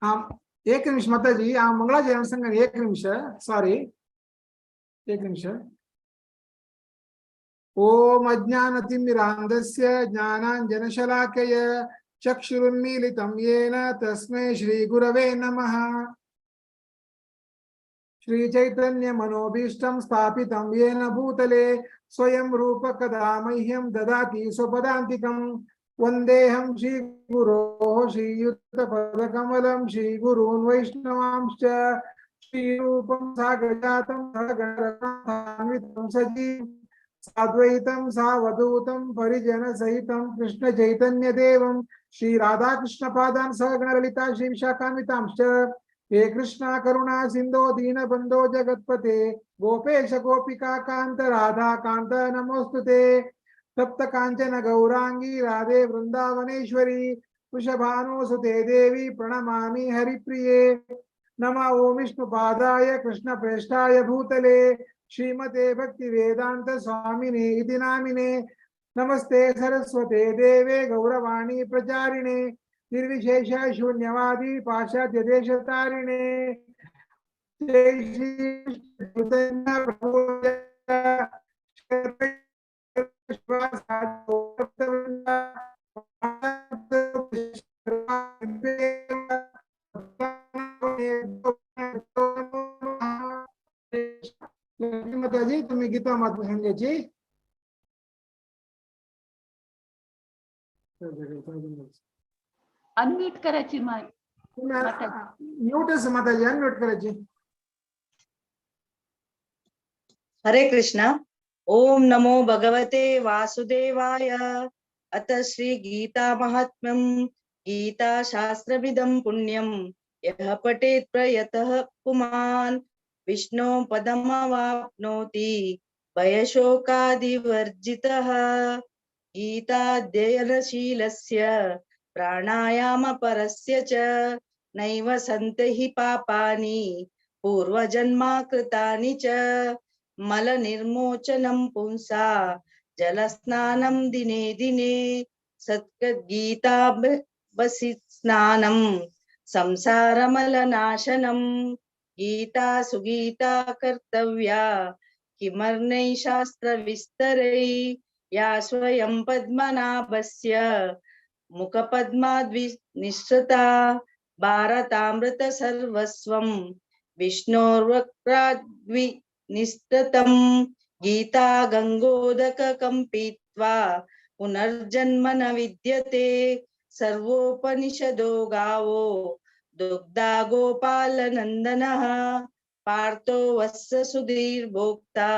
एक निमिष माताजी मंगलाचरण संग एक निमिष सॉरी एक निमिष ओम अज्ञानतिमिरान्धस्य ज्ञानाञ्जनशलाकय चक्षुरुन्मीलितं येन तस्मै श्रीगुरवे नमः। श्रीचैतन्यमनोभीष्टं स्थापितं येन भूतले स्वयं रूपकदा मह्यं ददाति स्वपदान्तिकं। वन्देऽहं श्रीगुरोः श्रीयुतपदकमलं श्रीगुरून् वैष्णवांश्च श्रीरूपं साग्रजातं सगणरघुनाथान्वितं सजीवं साद्वैतं सावधूतं परिजनसहितं कृष्णचैतन्यदेवं श्रीराधाकृष्णपादान् सहगणललिता श्रीविशाखान्वितांश्च। हे कृष्णा करुणा सिंधो दीनबंधो जगत्पते गोपेश गोपिका कांत राधा कांत नमोस्तुते। तप्त कांचन गौरांगी राधे वृंदावनेश्वरी वृषभानुसुते देवी प्रणमामि हरिप्रिये। नमः ओं विष्णुपादाय कृष्णप्रेष्ठाय भूतले श्रीमते भक्तिवेदांत स्वामिने इति नामिने। नमस्ते सरस्वते देवे गौरवाणी प्रचारिणे निर्विशेष शून्यवादी पाश्चात्य देशतारिणे। जय श्री चैतन्य प्रभु माताजी तुम्ही गीता माता सांगायची। अनम्यूट करायची म्यूट माताजी अनम्यूट करायची। हरे कृष्णा। ओम नमो भगवते वासुदेवाय। अत श्री गीता महात्म्यं गीता शास्त्रविदं पुण्यं यः पठेत् प्रयतः पुमान् विष्णो पदमवाप्नोति भयशोकादिवर्जितः। गीताध्ययनशीलस्य प्राणायामपरस्य च नैव सन्ति हि पापानि पूर्वजन्मा कृतानि च। मलनिर्मोचनं पुंसा जलस्नानं दिने दिने सद्गद्गीताभ्यसि स्नानं संसारमलनाशनं। गीता सुगीता कर्तव्या किमर्नै शास्त्रविस्तरै या स्वयं पद्मनाभस्य मुखपद्माद्विनिश्रिता भारतामृत सर्वस्वं विष्णोर्वक्त्राद्विनिस्ततं। गीता गंगोदकं पीत्वा पुनर्जन्म न विद्यते सर्वोपनिषदो गावो दुग्धा गोपालनन्दनः पार्थो वत्स सुधीर्भोक्ता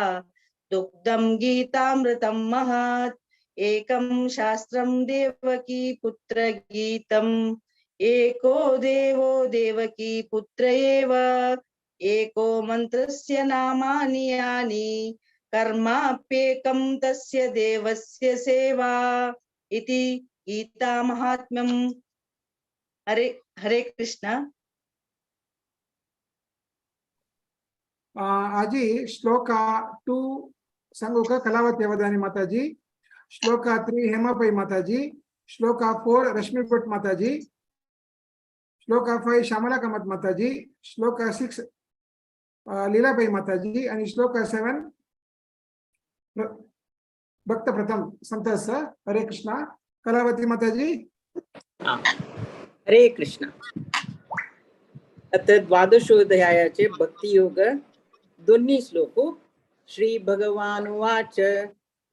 दुग्धं गीतामृतं महत्। एकं शास्त्रं देवकी पुत्र गीतम् एको देवो देवकी पुत्र एव एको मन्त्रस्य नामानि यानि कर्माप्येकं तस्य देवस्य सेवा इति गीता महात्म्यम्। हरे हरे कृष्ण। अजी श्लोका 2 संगुका कलावती अवधानी माताजी, श्लोका 3 हेमापई माताजी, श्लोका 4 रश्मि भट माताजी, श्लोका 5 श्यामला कामत माताजी, श्लोका 6 लीलाबाई माताजी आणि श्लोका 7 भक्त प्रथम संतस। हरे कृष्णा। कलावती माताजी। हरे कृष्णा। अत द्वादशोऽध्यायाचे भक्ति योग दोन्ही श्लोक। श्री भगवानुवाच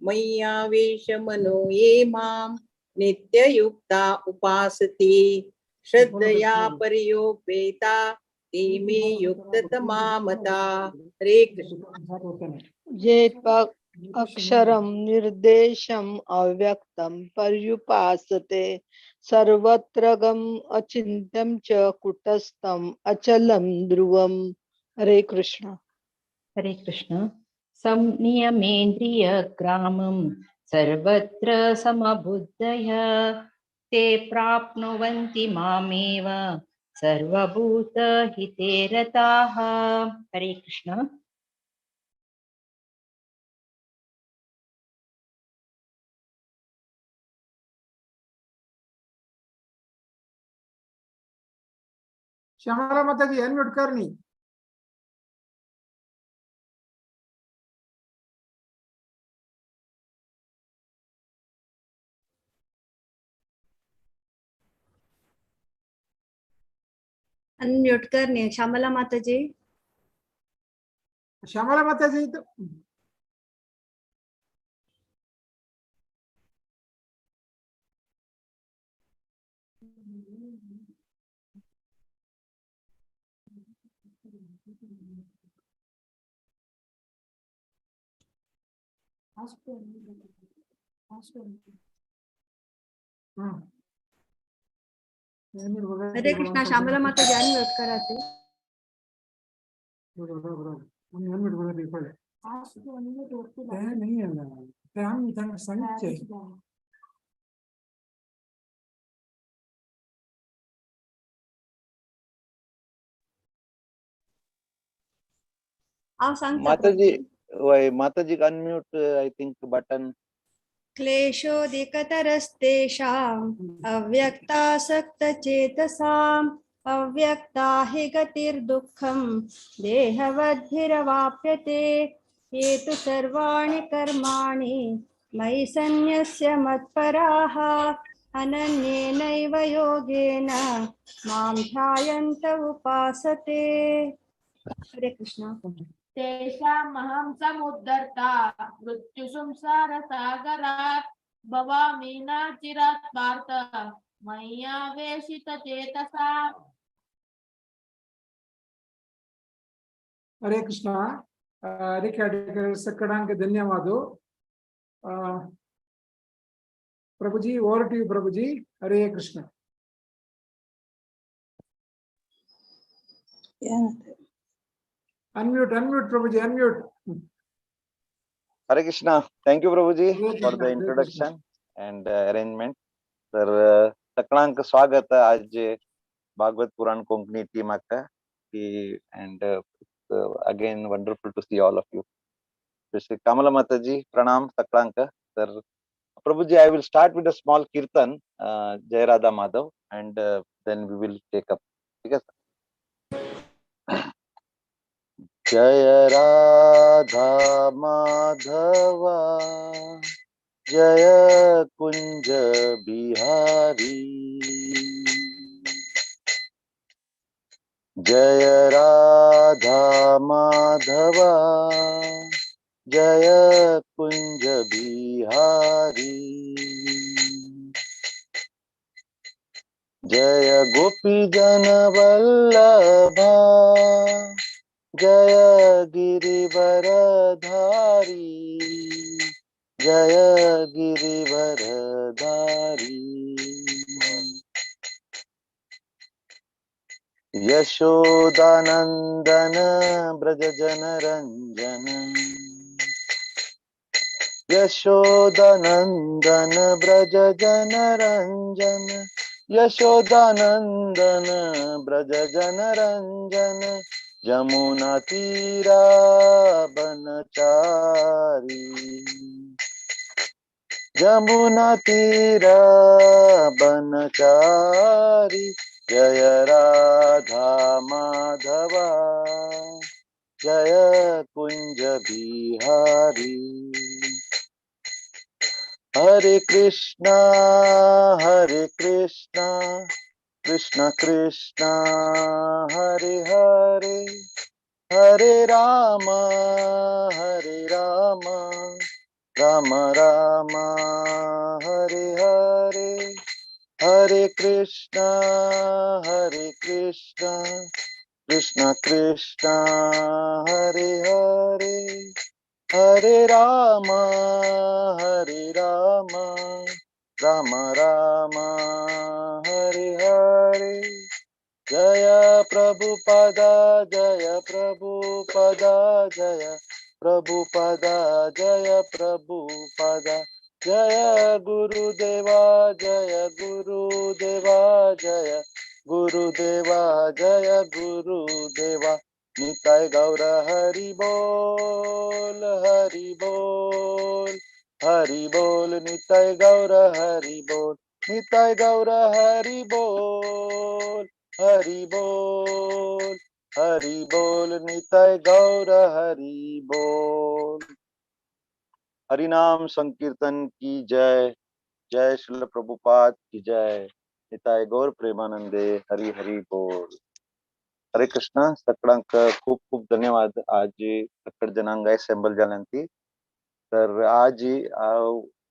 मय्यावेश मनो ये मां नित्ययुक्ता उपासते श्रद्धया पर्योपेता ते मे युक्ततमा मता। हरे कृष्ण। ये अक्षरं निर्देशम् अव्यक्तं पर्युपासते सर्वत्र गम अचिन्त्यं च कुटस्थं अचलं ध्रुवम्। हरे कृष्ण। हरे कृष्ण। संनियमेन्द्रियग्रामं सर्वत्र समबुद्धयः ते प्राप्नुवन्ति मामेव सर्वभूतहिते रताः। हरे कृष्ण। श्यामला माता जी अनम्यूट करनी। अनम्यूट करनी है श्यामला माता जी। श्यामला माता जी तो हरे कृष्णा श्यामला माता जी अनम्यूट कराते। नहीं है ना, हम इतना संचय आप सांगता माताजी वही माताजी का अनम्यूट आई थिंक बटन क्लेशोऽधिकतरस्तेषाम् अव्यक्तासक्तचेतसाम् अव्यक्ता हि गतिर्दुःखम् देहवद्भिरवाप्यते ये तु सर्वाणि कर्माणि मयि सन्न्यस्य मत्पराः अनन्येनैव योगेन मां ध्यायन्त उपासते। हरे कृष्णा। तेषामहं समुद्धर्ता मृत्युसंसारसागरात् भवामि न चिरात् पार्थ मय्यावेशितचेतसा। हरे कृष्णा। सकड़ांग धन्यवाद। Prabhu ji over to you Prabhu ji. Hare Krishna. Unmute unmute Prabhu ji unmute. Hare Krishna. Thank you Prabhu ji Hare for the Krishna, Hare introduction and arrangement. Sir तकलांक स्वागत है आज भागवत पुराण कोंकणी टीम का and again wonderful to see all of you. Shri Kamala Mata ji प्रणाम तकलांक sir. Prabhu ji I will start with a small kirtan जय Radha Madhav and then we will take up. ठीक है सर। जय राधा माधवा जय कुंज बिहारी जय राधा माधवा जय कुंज बिहारी जय गोपी जन वल्लभा जय गिरिवरधारी जय गिरिवरधारी यशोदानंदन ब्रज जन रंजन यशोदानंदन ब्रज जन रंजन यशोदानंदन ब्रज जन रंजन जमुना तीरा बनचारी जमुना तीरा बनचारी जय राधा माधवा जय कुंज बिहारी हरे कृष्णा कृष्ण कृष्ण हरे हरे हरे राम राम राम हरे हरे हरे कृष्ण कृष्ण कृष्ण हरे हरे हरे राम राम राम हरे हरे जय प्रभुपदा जय प्रभुपदा जय प्रभुपदा जय प्रभुपदा जय गुरुदेवा जय गुरुदेवा जय गुरुदेवा जय गुरुदेवा निताय गौर हरि बोल हरि बोल निताय गौर हरि बोल निताय गौर हरि बोल हरि बोल निताय गौर हरि बोल। हरि नाम संकीर्तन की जय। जय श्रील प्रभुपाद की जय। निताय गौर प्रेमानंदे हरि हरि बोल। हरे कृष्णा सगळ्यांक खूप खूप धन्यवाद आज सगळ जनांग असेंबल झाल्यांती। तर आज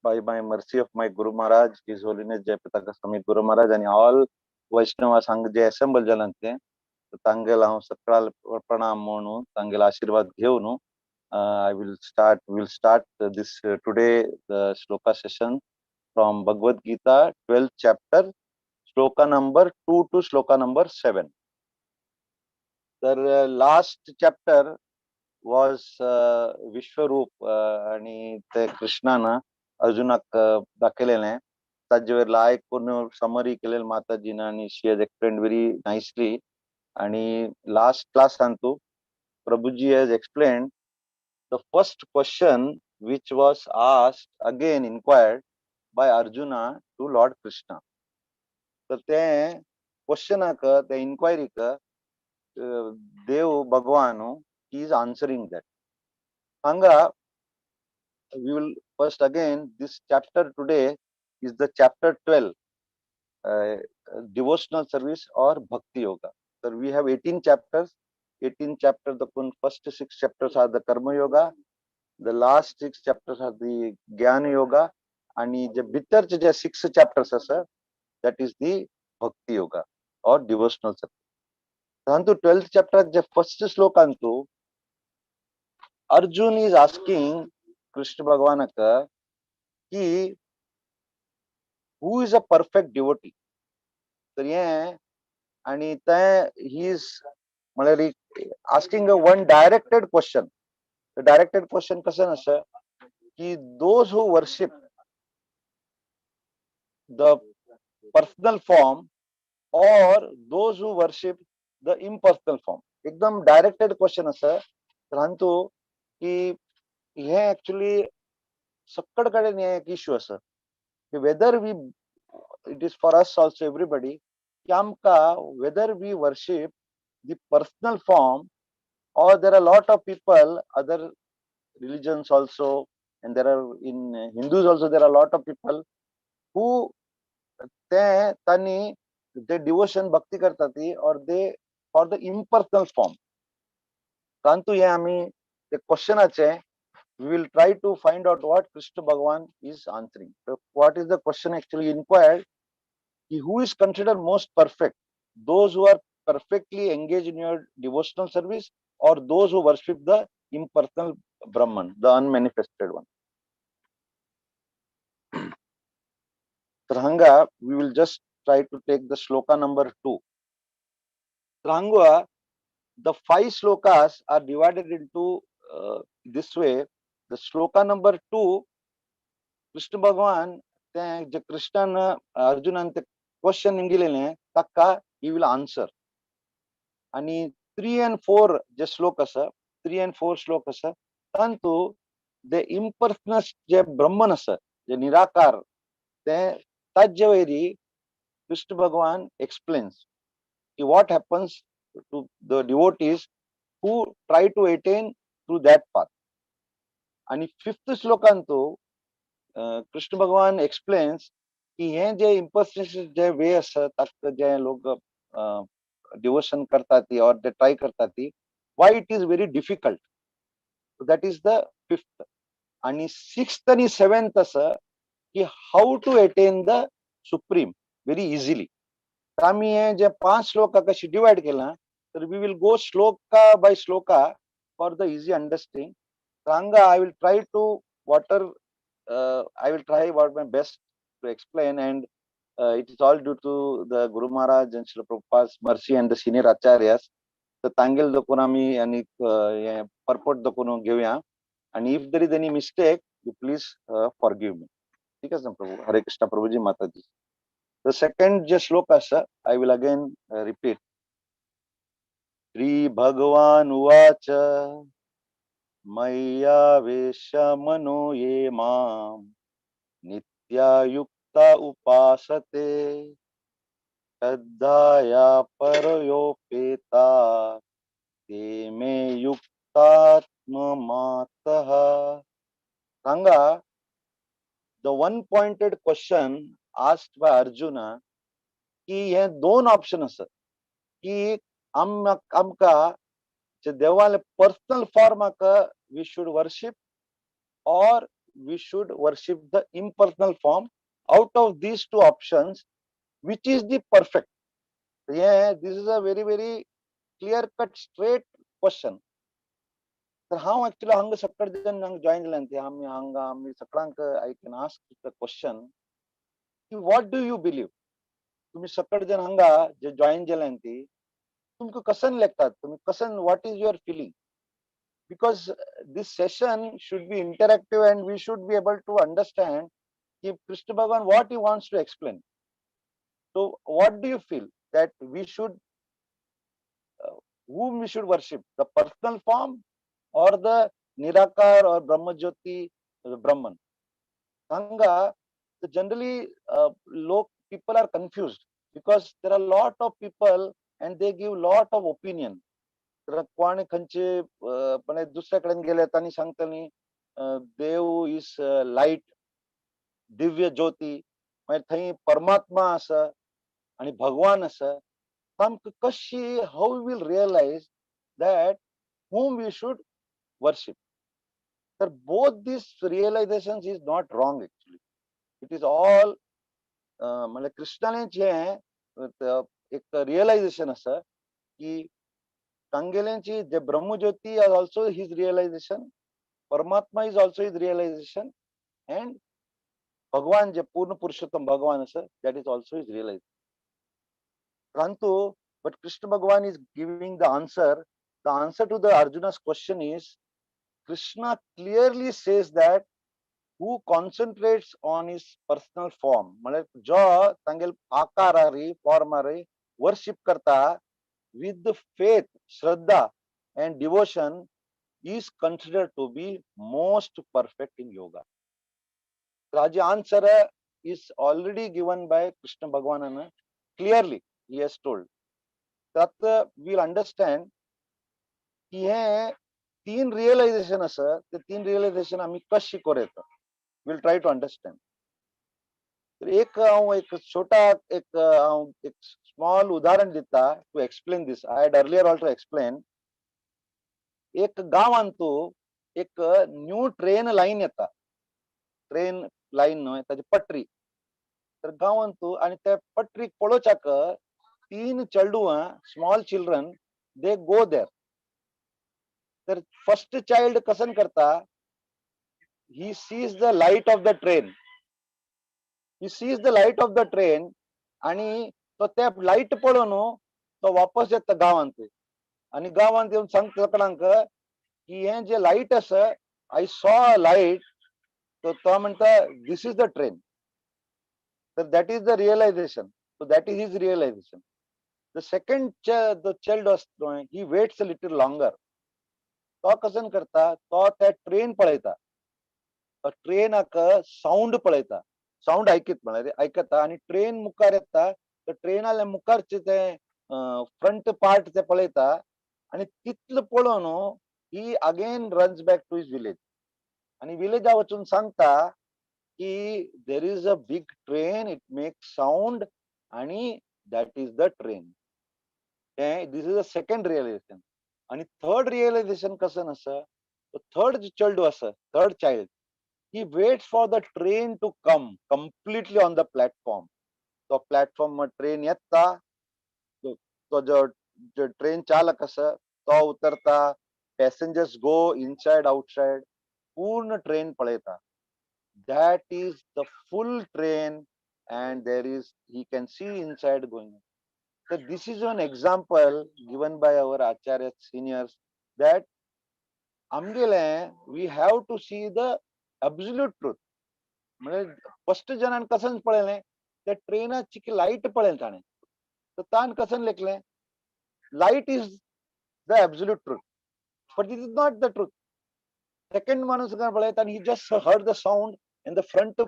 by my mercy of my Guru Maharaj, His Holiness Jayapataka Swami Guru Maharaj and all Vaishnava Sangh J assemble झाल्यांते तांगेला हांव सकाळ प्रणाम म्हणून तांगेला आशीर्वाद घेऊन we'll start this today the shloka session from Bhagavad Gita 12th chapter shloka number 2 to shloka number 7. The last chapter was Vishwaroop आणि ते कृष्णानं अर्जुनाक दाखवलेले ताजे वेळेला ऐकून समरी केलेलं माताजीनं आणि she has explained very nicely. आणि last class सांगतो Prabhuji has explained the first question which was asked again inquired by Arjuna to Lord Krishna. तर ते क्वेश्चनाक त्या इन्क्वायरीक देव भगवान he is answering that. Hanga, we will first again this chapter today is the chapter 12 devotional service or bhakti yoga. So we have 18 chapters. 18 chapters, the first 6 chapters are the karma yoga, the last 6 chapters are the jnana yoga, and the bitter 6 chapters are that is the bhakti yoga or devotional service. Then to 12th chapter the first sloka antu Arjun is asking Krishna Bhagavanaka ki who is a perfect devotee. तर हे आणि he is asking a one directed question. The directed question कसं नसतं की those who worship the personal form or those who worship the impersonal form. एकदम directed question असं परंतु की हे actually सगळ्याकडे नाही एक issue असं की whether we it is for us also everybody की आमका whether we worship the personal form or there are a lot of people other religions also and there are in Hindus also there are a lot of people who they devotion bhakti kartati or they for the impersonal form. परंतु हे आम्ही the question आहे we will try to find out what Krishna Bhagavan is answering. So what is the question actually inquired? Who is considered most perfect? Those who are perfectly engaged in your devotional service or those who worship the impersonal Brahman, the unmanifested one. Trahanga, we will just try to take the shloka number 2. Trahanga, the 5 shlokas are divided into this way. The shloka number 2, Krishna Bhagavan, the Krishna Arjuna and the question ingilene takka he will answer. And 3 and 4 just shlokas, 3 and 4 shlokas, tantu the impersonal je Brahman asa, je Nirakar, the Tajjaveri, Krishna Bhagavan explains what happens to the devotees who try to attain through that path. And 5th shlokantu Krishna Bhagavan explains की हे जे impersonation जे way असं तक जे लोग devotion करतात or they try करतात why it is very difficult. So that is the 5th. आणि 6th आणि 7th असं की how to attain the supreme very easily. तर आम्ही हे जे 5 श्लोका कशी डिवाइड केला तर we will go shloka by shloka for the easy understanding. Ranga, I will try to I will try what my best to explain, and it is all due to the Guru Maharaj and Srila Prabhupada's mercy and the senior acharyas. The Tangel Dokunami and purport Dokuno Givya. And if there is any mistake, you please forgive me. Hare Krishna Prabhuji Mataji. The second shloka, I will again repeat. Shri Bhagavan Uvacha Maya Vesha Mano Ye Mam Nitya Yukta Upasate श्रद्धया परयोपेता ते मे युक्तात्ममातः. Ranga, the one pointed question asked by Arjuna की हे दोन option असत की आमका जे देवाले personal form we should worship or we should worship the impersonal form. Out of these two options, which is the perfect? Yeah, this is a very, very clear cut, straight question. तर हांव actually हांगा सकाळ जन join जालें ते आमी हांगा आमी सगळ्यांक I can ask the question की व्हॉट डू यू बिलीव. तुम्ही सकाळ जन हांगा जे जॉईन जालें ती तुमकां कसन लागतात, तुम्ही कसन, what is your feeling? Because this session should be interactive and we should be able to understand if Krishna Bhagavan what he wants to explain. So what do you feel that we should whom we should worship, the personal form or the Nirakar or Brahmajyoti Brahman? Sangha, generally people are confused because there are a lot of people and they give lot of opinion. तर कोण खंयचे पण दुसऱ्याकडे गेले आणि सांगतानी देव is light, Divya ज्योती, मागीर थंय परमात्मा आसा आणि भगवान आसा. आमकां कशी how will realise that whom we should worship. तर both these realizations is not wrong actually. It is all म्हणजे कृष्णाने जे एक रियलायझेशन आसा की Kangelenchi, the Brahmajyoti is also his realization, Paramatma is also his realization, and Bhagwan, the Purna Purushottam Bhagavan, that is also his realization. Prantu, but Krishna Bhagavan is giving the answer. The answer to the Arjuna's question is, Krishna clearly says that who concentrates on his personal form, jo tangel akarari, formari, worship karta, with the faith, Shraddha and devotion is considered to be most perfect in yoga. Raja answer is already given by Krishna Bhagavan. Clearly, he has told. That we'll understand कि हे तीन realization असं, ते तीन realization आम्ही कशी करतो. We'll try to understand. एक छोटा एक small उदाहरण देता to explain this. I had earlier also explained. एक गाव आणतो, एक न्यू ट्रेन लाईन येता, ट्रेन लाईन न्हय ताची पटरी. तर गाव आणतो आणि त्या पटरीक पळोवच्याक तीन चेडूं, स्मॉल चिल्ड्रन, दे गो देर. तर फर्स्ट चाइल्ड कसन करता, he sees the light of the train. He sees the light of the train आणि तो त्या लाईट पळोवन तो वापस येता गांवांत. आणि गांवांत येवन सांगता सगळ्यांक की हे जे लाईट आसा, आय सॉ अ लाईट, तो म्हणता दिस इज द ट्रेन. तर that is the realisation. So that is his realisation. The second the child असतो, he waits a little longer. तो कसन करता, तो त्या ट्रेन पळयता, ट्रेनाक साऊंड पळयता, साऊंड ऐकता आणि ट्रेन मुखार येता. तर ट्रेनाले मुखारचे ते फ्रंट पार्ट ते पळयता आणि तितलं पळोवन he again runs back to his village. आणि विलेजा वचून सांगता की there is a big train, it makes sound आणि that is the train. This is a second realisation. आणि थर्ड रियलायझेशन कसं असं, थर्ड चाइल्ड असं, third child, he waits for the train to come completely on the platform. तो platform train येता, तो जो train चालक असं तो उतरता, पॅसेंजर्स गो इनसाइड आउटसाइड, पूर्ण ट्रेन पळयता. That is the full train and there is, he can see inside going. So this is an example given by our Acharya seniors that आमगेले we have to see the absolute truth. म्हणजे first जनान कसन पळयलें, त्या ट्रेनाची light पळयलें ताणें. तर तान कसन लेखलें, light is the absolute truth, but this is not the truth. Second माणूस पळयता आणि he just heard the sound in the front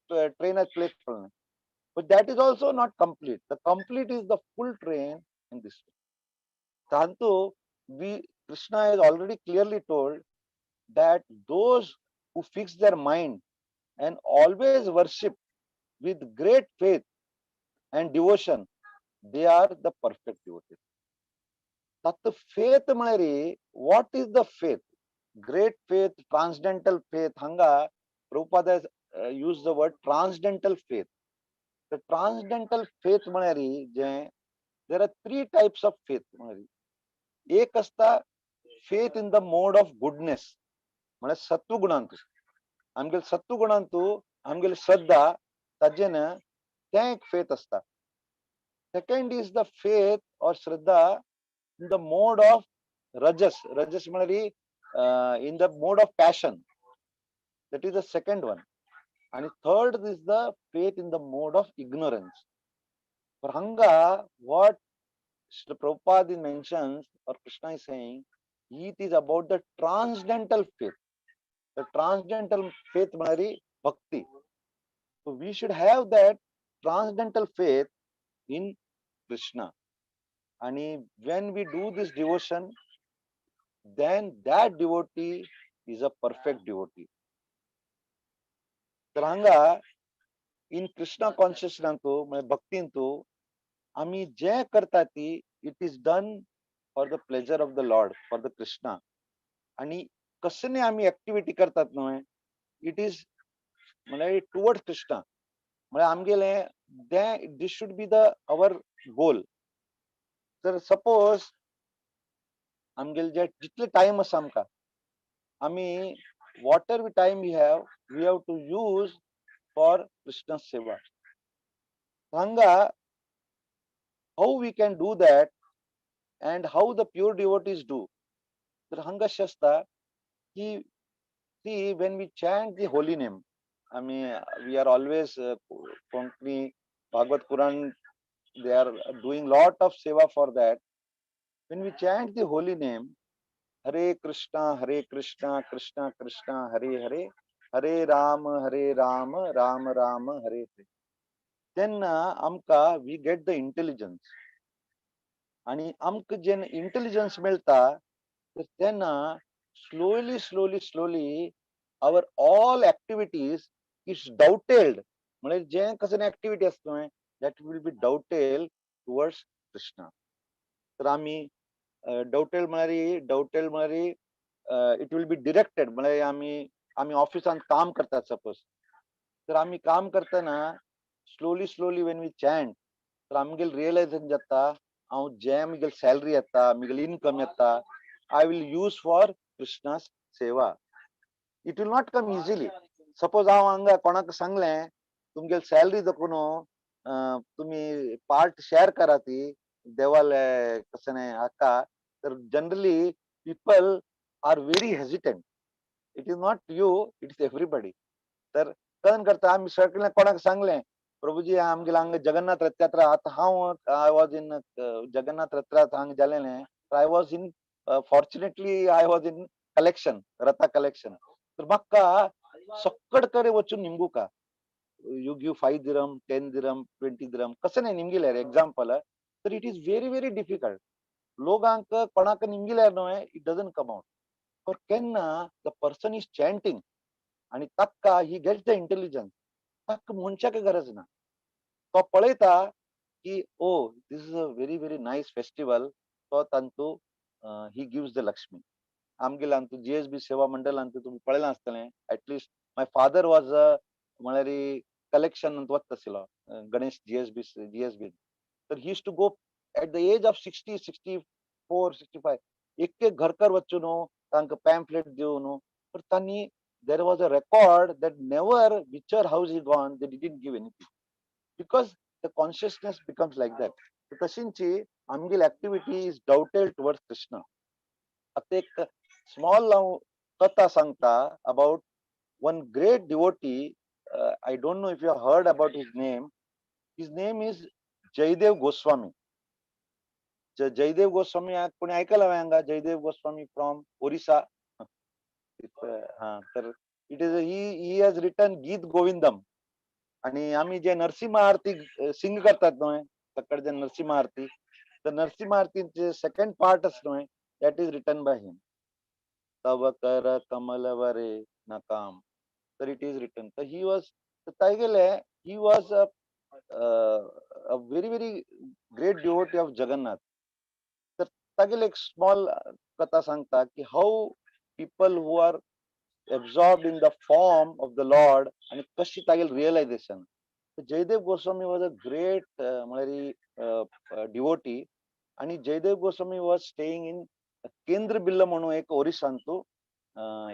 train place पळयलें. But that is also not complete. The complete is the full train in this way. Tantu, Krishna has already clearly told that those who fix their mind and always worship with great faith and devotion, they are the perfect devotees. That the faith Malari, what is the faith? Great faith, transcendental faith. Hanga, Prabhupada has used the word transcendental faith. The transcendental faith Malari, there are three types of faith. एक असता faith in the mode of goodness. म्हणजे सत्वगुणांतू. आमगेल सत्वगुणांतू आमगेल श्रद्धा ताजेन तें एक faith असता. Second is the faith or shraddha in the mode of rajas. Rajas means in the mode of passion. That is the second one. And third is the faith in the mode of ignorance. For Hanga, what Srila Prabhupada mentions, or Krishna is saying, it is about the transcendental faith. The transcendental faith means bhakti. So we should have that transcendental faith in Krishna. And when we do this devotion, then that devotee is a perfect devotee. तर in Krishna consciousness bhakti आम्ही जे करता ती it is done for the pleasure of the Lord, for the Krishna. आणि कसने आम्ही activity करतात न्हय, it is म्हणजे towards Krishna. म्हणजे आमगेले this should be the our goal. तर suppose आमगेले जे जितले time आसा आमकां, आम्ही whatever time we have to use for Krishna's seva. Hanga, how we can do that and how the pure devotees do. The Hanga Shasta, see when we chant the holy name, I mean, we are always Konkani, Bhagavad Puran, they are doing lot of seva for that. When we chant the holy name, Hare Krishna, Krishna Krishna, Hare Hare, Hare Rama, Rama Rama, Hare Hare. Then amka we get the intelligence. आणि आमकां जेन्ना intelligence मेळटा, then slowly our all activities is dovetailed. म्हणजे जे कसं activity असतो that will be dovetailed towards Krishna. तर आम्ही dovetailed म्हळ्यार it will be directed. म्हणजे आम्ही ऑफिसान काम करतात suppose. तर आम्ही काम करताना slowly when we chant, तर आमगेल realization जाता हांव जे म्हगेल salary येता, म्हगेल income येता, I will use for Krishna's seva. It will not come easily. Suppose हांव हांगा कोणाक सांगलें तुमगेल salary देखून तुम्ही part share करा ती देवाले कसने हाका, तर generally people are very hesitant. It is not you, it is everybody. तर कळन करता आम्ही सर्कलने कोणाक सांगलें प्रभुजी आमगेला हांगा जगन्नाथ रथ यात्रा आतां हांव I was in Jagannath Rath यात्रा हांगा जालेलें. I was in fortunately I was in collection, Ratha collection. तर म्हाका सक्कड करे वचून निमगुका. You give 5 dirham, 10 dirham, 20 dirham. कसं नाही निमगिल्यार example. तर it is very difficult. लोकांक कोणाक निमगिल्यार न्हय, it doesn't come out. For केन्ना the person is chanting आणि ताका he gets the intelligence. ताका मनशाक गरज ना. तो पळयता की oh this is a very nice festival. तो तांतू he gives the Lakshmi. आमगेला GSB सेवा मंडळ तुम्ही पळयलां आसतलें. At least my father was a म्हळ्यार collection वता आसलो गणेश GSB. तर he used to go at the age of 60, 64, 65. एक घरकर वचून तांकां pamphlet दिवन तर तांणी there was a record that never whichever house he gone they didn't give anything because the consciousness becomes like that. तशींची आमगेल activity is dovetailed towards Krishna. आता एक small कथा सांगता about one great devotee. I don't know if you have heard about his name. His name is Jaidev Goswami. Jaidev Goswami कोणी ऐकलं हांगा Jaidev Goswami from Orissa. It is he has written Geet Govindam आणि आम्ही जे नरसिंह आरती सिंग करतात न्हय सकाळचे नरसिंह आरती, तर नरसिंह आरतीचे सेकंड पार्ट न्हय that is written by him. तव कर कमलवरे नकाम, तर इट इज रिटन. तर ही वॉज काय गेले, he was a very very great devotee of Jagannath. तर तागेले एक स्मॉल कथा सांगता की how people who are absorbed in the form of the Lord and कशी तागेल realization. Jaydev Goswami was a great devotee आणि Jayadev Goswami was staying in केंद्र बिल्ल म्हणून एक ओरिसांतू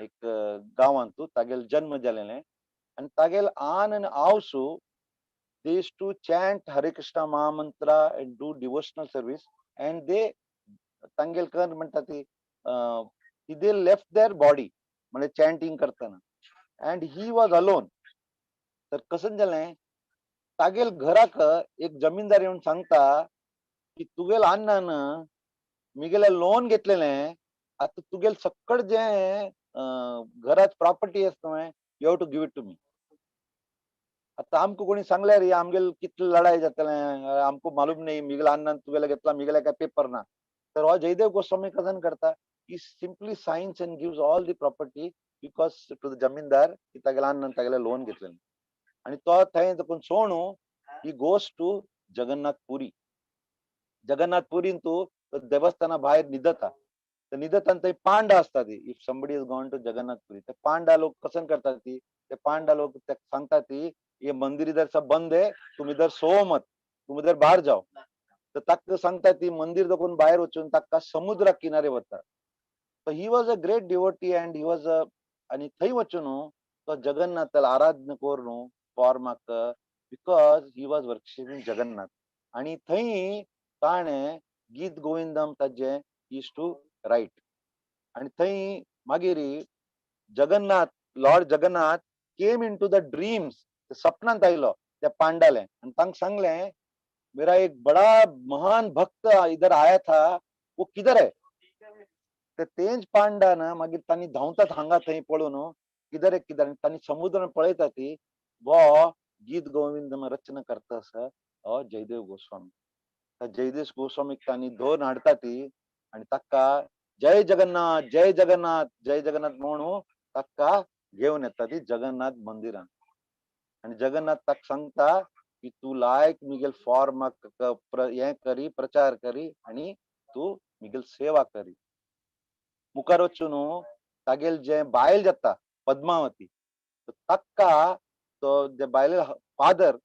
एक गावांतू तागेल जन्म जालेले आणि तागेल आन आणि आवसू they used to chant Hare Krishna Mahamantra and do devotional service, and they तांगेलकर म्हणतात की they left their body म्हणजे चॅन्टिंग करताना अँड ही वॉज अलोन. तर कसं झालंय, तागेल घराक एक जमीनदार येऊन सांगता की तुगेल अण्णान मी गेल्या लोन घेतलेले, आता तुगेल सक्कड जे घरात प्रॉपर्टी असतो you have to give it to me. आता आमको कोणी सांगल्या रे आमगेल कितली लढाई जातले आमको मालूम नाही, मिगेला अण्णान तुगेला घेतला मिगेला काय पेपर ना. तर हो जयदेव गोस्वामी कथन करता की simply signs and gives all the property because to the zamindar की तागेला अण्णान तागेला लोन घेतलेलं आणि तो थंय पण सोणू he goes to Jagannath Puri. Jagannath पुरीन तू देवस्थाना बाहेर निदता, तर निदताना थंय पांडा असतात. If somebody is gone to Jagannath Puri, तर पांडा लोक कसं करतात ती, ते पांडा लोक सांगतात ती ये मंदिर इधर सब बंद है, तुम इधर सो मत, तुम इधर बाहेर जाओ. तर ताक सांगतात ती मंदिर दाखवून बाहेर वचून ताका समुद्रा किनारे वता. तर ही was a great devotee and he was अ आणि थंय वचून तो जगन्नाथाला आराधना करून फॉर म्हाक because he was worshipping Jagannath. आणि थंय ताणे गीत गोविंदम ताजे इज टू राईट. आणि थंय मागीर Jagannath Lord Jagannath came into the dreams, सपनांत आयलो त्या पांडाले आणि तांक सांगले मेरा एक बड़ा महान भक्त इधर आया था, वो किधर है. तर तेच पांडा ना मागीर तांणी धांवतात हांगा थंय पळून किधर आहे किधर, तांणी समुद्र पळयता ती वो गीत गोविंद रचना करता असं जयदेव गोस्वामी. जयदेव गोस्वामी तांणी धोन हाडता ती आणि ताका जय जगन्नाथ जय जगन्नाथ जय जगन्नाथ म्हणून ताका घेऊन येता ती जगन्नाथ मंदिरान. आणि जगन्नाथ ताका सांगता की तू लायक मिगेल फॉर्म हे करी प्रचार करी आणि तू मिगेल सेवा करी. मुखार वचून तागेल जे बायल जाता पद्मावती, ताका तो जे बायल फादर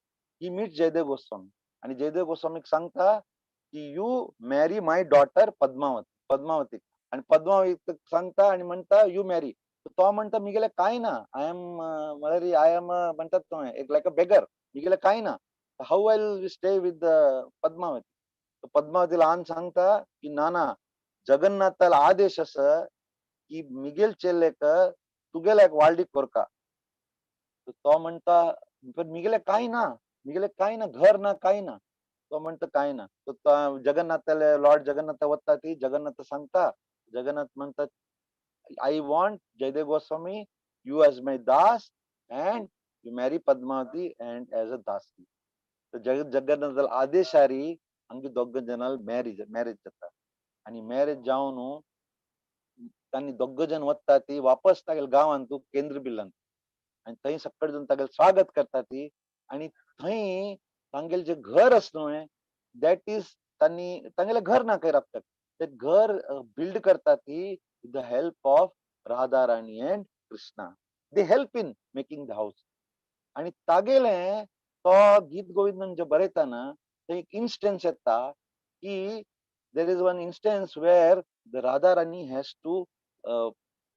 ही मीट जयदेव गोस्वामी आणि जयदेव गोस्वामीक सांगता की you marry my daughter Padmavati Padmavati आणि पद्मावती सांगता आणि म्हणता यू मॅरी. तो म्हणता मी गेले काय ना आय एम म्हणतात तो एक लाईक अ बेगर, मी गेले काय ना how will stay with Padmavati. पद्मावतीला आन सांगता की नाना जगन्नाथाला आदेश असं की मिगेल चेल्लेक तुगेला एक वाल्डी कोरका. तो म्हणता पण मिगेले काय ना घर ना काय ना. तो म्हणतो काय ना. तो जगन्नाथाला लॉर्ड जगन्नाथ वत्ता ती जगन्नाथ सांगता, जगन्नाथ म्हणतात I want Jaydev Goswami, you as my das, and you marry Padmavati and as a dasi. तर जगन्नाथाला आदेश आरी आमची दोघ जणांना मॅरेज जाता आणि मॅरेज जाऊन त्यांनी दोघ जण वत्ता ती वापस तागेल गावान तू केंद्र बिल्लान आणि थंय सक्कड जाऊन तागेल स्वागत करता ती आणि थंय तांगेल जे घर असणं दॅट इज त्यांनी तांगेले घर ना काही राबतात ते घर बिल्ड करता ती with the help of Radharani and Krishna. They help in making the house. आणि तागेले तो गीत गोविंदन जे बरयता ना ते एक इन्स्टन्स येता की there is one instance where the Radharani has to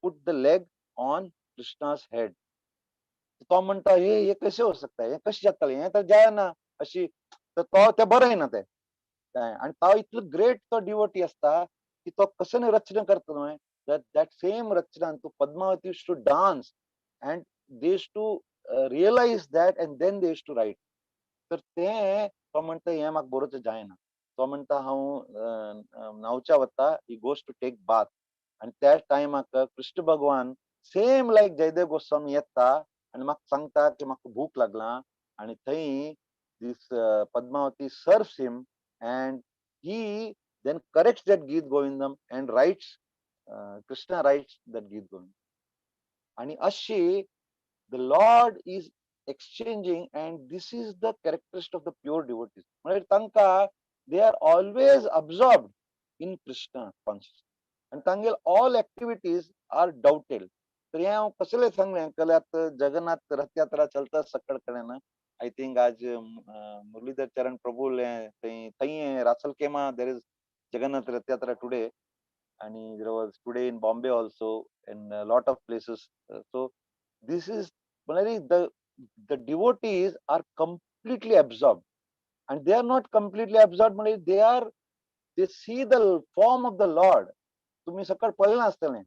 put the leg on Krishna's head. तो म्हणता हे कसे होऊ शकता, हे कशी जातले हे तर जाय ना अशी. तर तो ते बरं आहे ना ते आणि तो इतलं ग्रेट तो डिवोटी असता की तो कसं रचना करतो न्हय that same rachana to Padmavati used to dance and they used to realize that and then they used to write. तर ते तो म्हणता हे म्हाका बरोच जायना. तो म्हणता हांव न्हांवच्या वता he goes to take bath आणि त्या टायमाक कृष्ण भगवान सेम लायक जयदेव गोस्वामी येता आणि म्हाका सांगता की म्हाका भूक लागला आणि थंय this Padmavati serves him, and he then corrects that Gita Govindam and writes, Krishna writes that Gita Govindam. आणि अशी the Lord is exchanging, and this is the characteristic of the pure devotees. म्हणजे तांकां they are always absorbed in Krishna consciousness. आणि तांगेल all activities are doubted. तर हे हांव कसले सांगलें कल्यात जगन्नाथ रथ यात्रा चलता सकळ कडेन. I think आज मुरलीधर चरण प्रभू थंय रासलकेमा there is Jagannath Rath Yatra today, and there was today in Bombay also, and a lot of places. So this is the devotees are completely absorbed, and they are not completely absorbed. They see the form of the Lord. तुम्ही सकाळ पळयलां आसतलें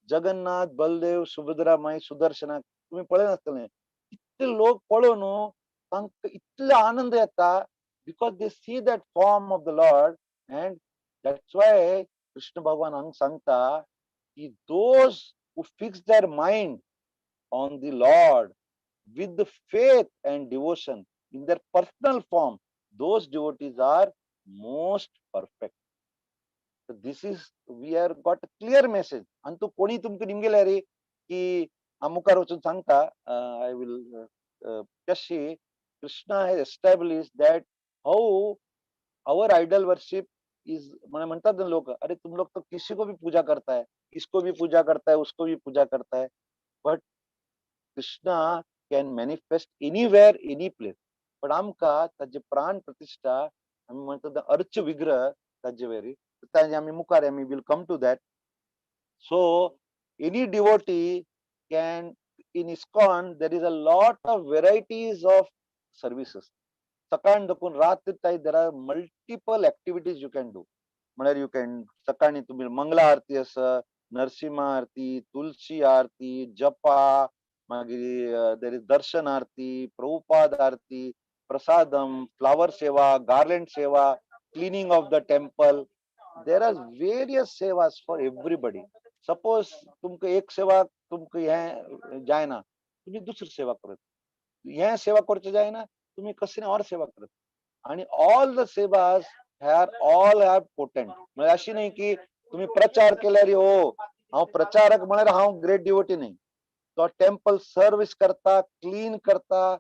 जगन्नाथ बलदेव सुभद्रा माई सुदर्शना तुम्ही पळयलां आसतलें. इतले लोक पळोवन तांकां इतले आनंद येता because they see that form of the Lord, and that's why Krishna Bhagavan हांगा सांगता की those who fix their mind on the Lord with the faith and devotion in their personal form, those devotees are most perfect. So this is, we have got a clear message. And to कोणी तुमकां निमगेल्या रे की मुखार वचून सांगता, I will कशी Krishna has established that how our idol worship is. म्हणतात ना लोक, अरे तुम लोग तो किसी को भी पूजा करता है, इसको भी पूजा करता है, उसको भी पूजा करता है, but Krishna can manifest anywhere, any place. पण आमकां ताजे प्राण प्रतिष्ठा आमी म्हणटा अर्च विग्रह ताजे वेरी ताजे आमी मुखार आमी will come to that. So any devotee can, in ISKCON there is a lot of varieties of services. सकाळ देखून रात ताई there are multiple activities you can do. म्हळ्यार you can सकाळी तुम्ही मंगला आरती आसा, नरसिंहा आरती, तुलसी आरती, जपा, मागीर there is darshan Aarti, Prabhupada Aarti, prasadam, flower seva, garland seva, cleaning of the temple. There are various sevas for everybody. Suppose तुमकां एक सेवा तुमकां हे जायना, तुम्ही दुसरी सेवा करत. हे सेवा करचे जायना, तुम्ही कसली और सेवा करत. आणि all the sevas all have potent. म्हणजे अशी नाही की तुम्ही प्रचार केल्यार हो हांव प्रचारक म्हळ्यार हांव ग्रेट डिवोटी नाही. तो टेम्पल सर्विस करता, क्लीन करता,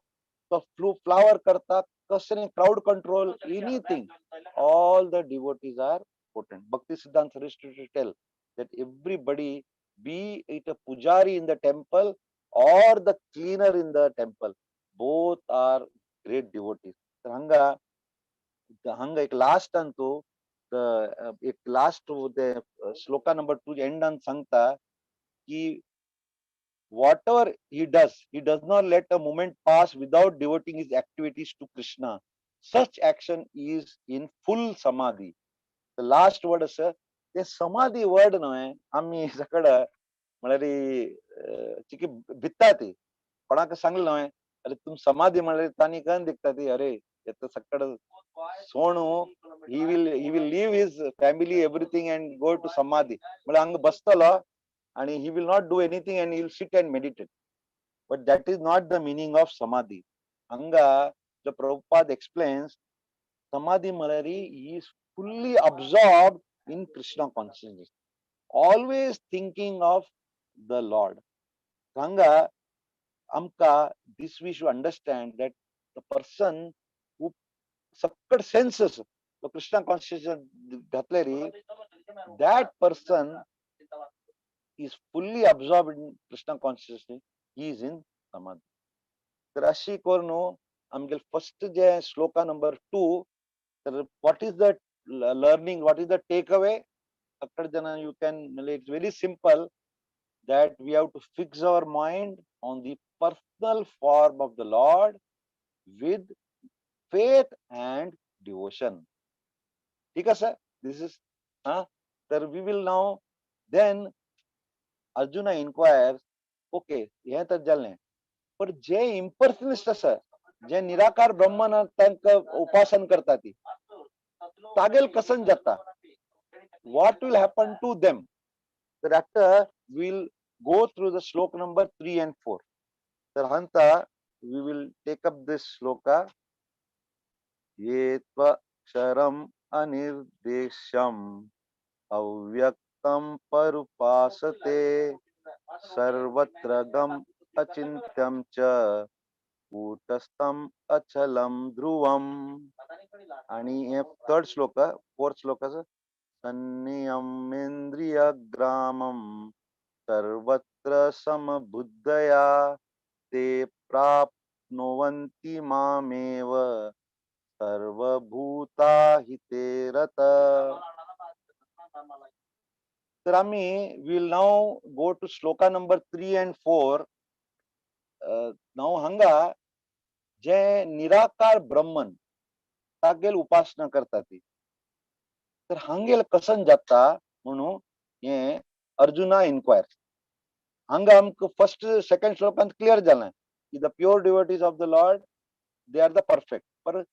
तो फ्लावर करता, कसले crowd control, anything, all the devotees are potent. Bhakti Siddhanta Saraswati tell that everybody, be it a pujari in the temple or the cleaner in the temple, both are great devotees. तर हंगा एक last Antu एक last shloka number 2 and सांगता की whatever he does not let a moment pass without devoting his activities to Krishna. Such action is in full samadhi. The last word is ते समाधी word न्हय आम्ही सकड म्हळ्यार चिकी भित्ता ती कोणाक सांगले न्हय अरे तुम समाधी म्हळ्यार तांणी कन दिखता ती अरे येता सकड सोणू he will leave his family everything and go to samadhi म्हळ्यार हांगा बसतलो and he will not do anything and he will sit and meditate. But that is not the meaning of samadhi. Anga, the Prabhupada explains, samadhi malari is fully absorbed in Krishna consciousness, always thinking of the Lord. Anga, amka, this we should understand that the person who sakkad senses the Krishna consciousness, that person is fully absorbed in Krishna consciousness. He is in samadhi. तर अशी करून आमगे first जे shloka number 2, तर what is the learning, what is the takeaway? अక్కడ जन you can, it's very simple that we have to fix our mind on the personal form of the Lord with faith and devotion. ठीक है sir? This is तर we will now then Arjuna inquires, okay, हे तर जालें, पण जे इम्पर्सनिस्ट आसा, जे निराकार ब्रह्मन तांकां उपासन करता ती तागेल कसन जाता, what will happen to them? तर after we'll go through the श्लोक number 3 and 4. तर हंता we will take up this shloka. Ye tvaksharam anirdesham avyaktam parupasate sarvatragam acintyam cha कूटस्थम अचलम ध्रुवम. आणि हे थर्ड श्लोक, फोर्थ श्लोकाचं संनियमेंद्रिय ग्रामम सर्वत्र समबुद्धया ते प्राप्नुवन्ति मामेव सर्वभूताहिते रत. तर आम्ही will now go to shloka number 3 and 4. नाव हंगा जे निराकार ब्रह्मन तागेल उपासना करता ती, तर हांगेल कसन जाता म्हणून हे अर्जुना इन्क्वायर. हांगा आमकां फर्स्ट सेकंड श्लोकांत क्लियर जालें की the pure devotees of the lord they are the perfect. पर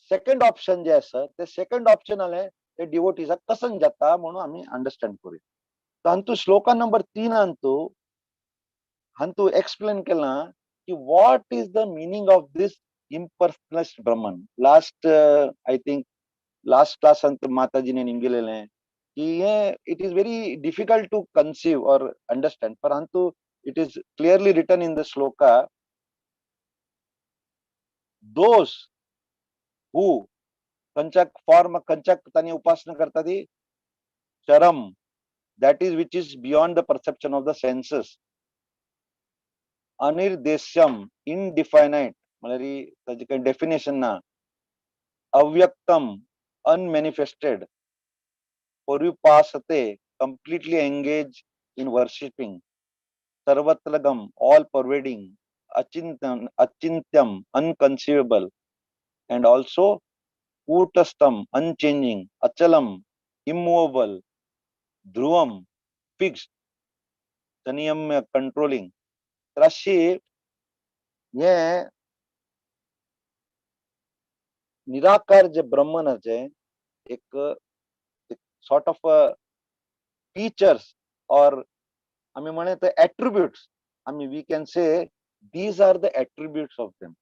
सेकंड ऑप्शन जे आसा ते सेकंड ऑप्शन आले ते डिवोटीजाक कसन जाता म्हणून आमी अंडरस्टँड करूया. तर हांतू श्लोका नंबर 3 हांतू एक्सप्लेन केला की what is the meaning of this impersonal Brahman. Last I think last class अंत माताजी ने निमगेलेले की ये it is very difficult to conceive or understand. परंतु it is clearly written in the shloka, those who कंचक form कंचक तानी उपासना करता ती चरम, that is which is beyond the perception of the senses. अनिर्देश्यम इनडिफाइनाइट म्हणजे त्याची काही डेफिनेशन ना. अव्यक्तम अनमॅनिफेस्टेड. परुपासते completely engaged in worshipping. सर्वत्रगम all pervading. Achintyam unconceivable. And also कूटस्थम unchanging. Achalam immovable. ध्रुवम fixed. संयम्य controlling. तर अशी हे निराकार जे ब्रह्मनाचे एक सॉर्ट ऑफ फीचर्स और आम्ही म्हणे ते एट्रिब्यूट्स, आम्ही we can say these are the attributes of them.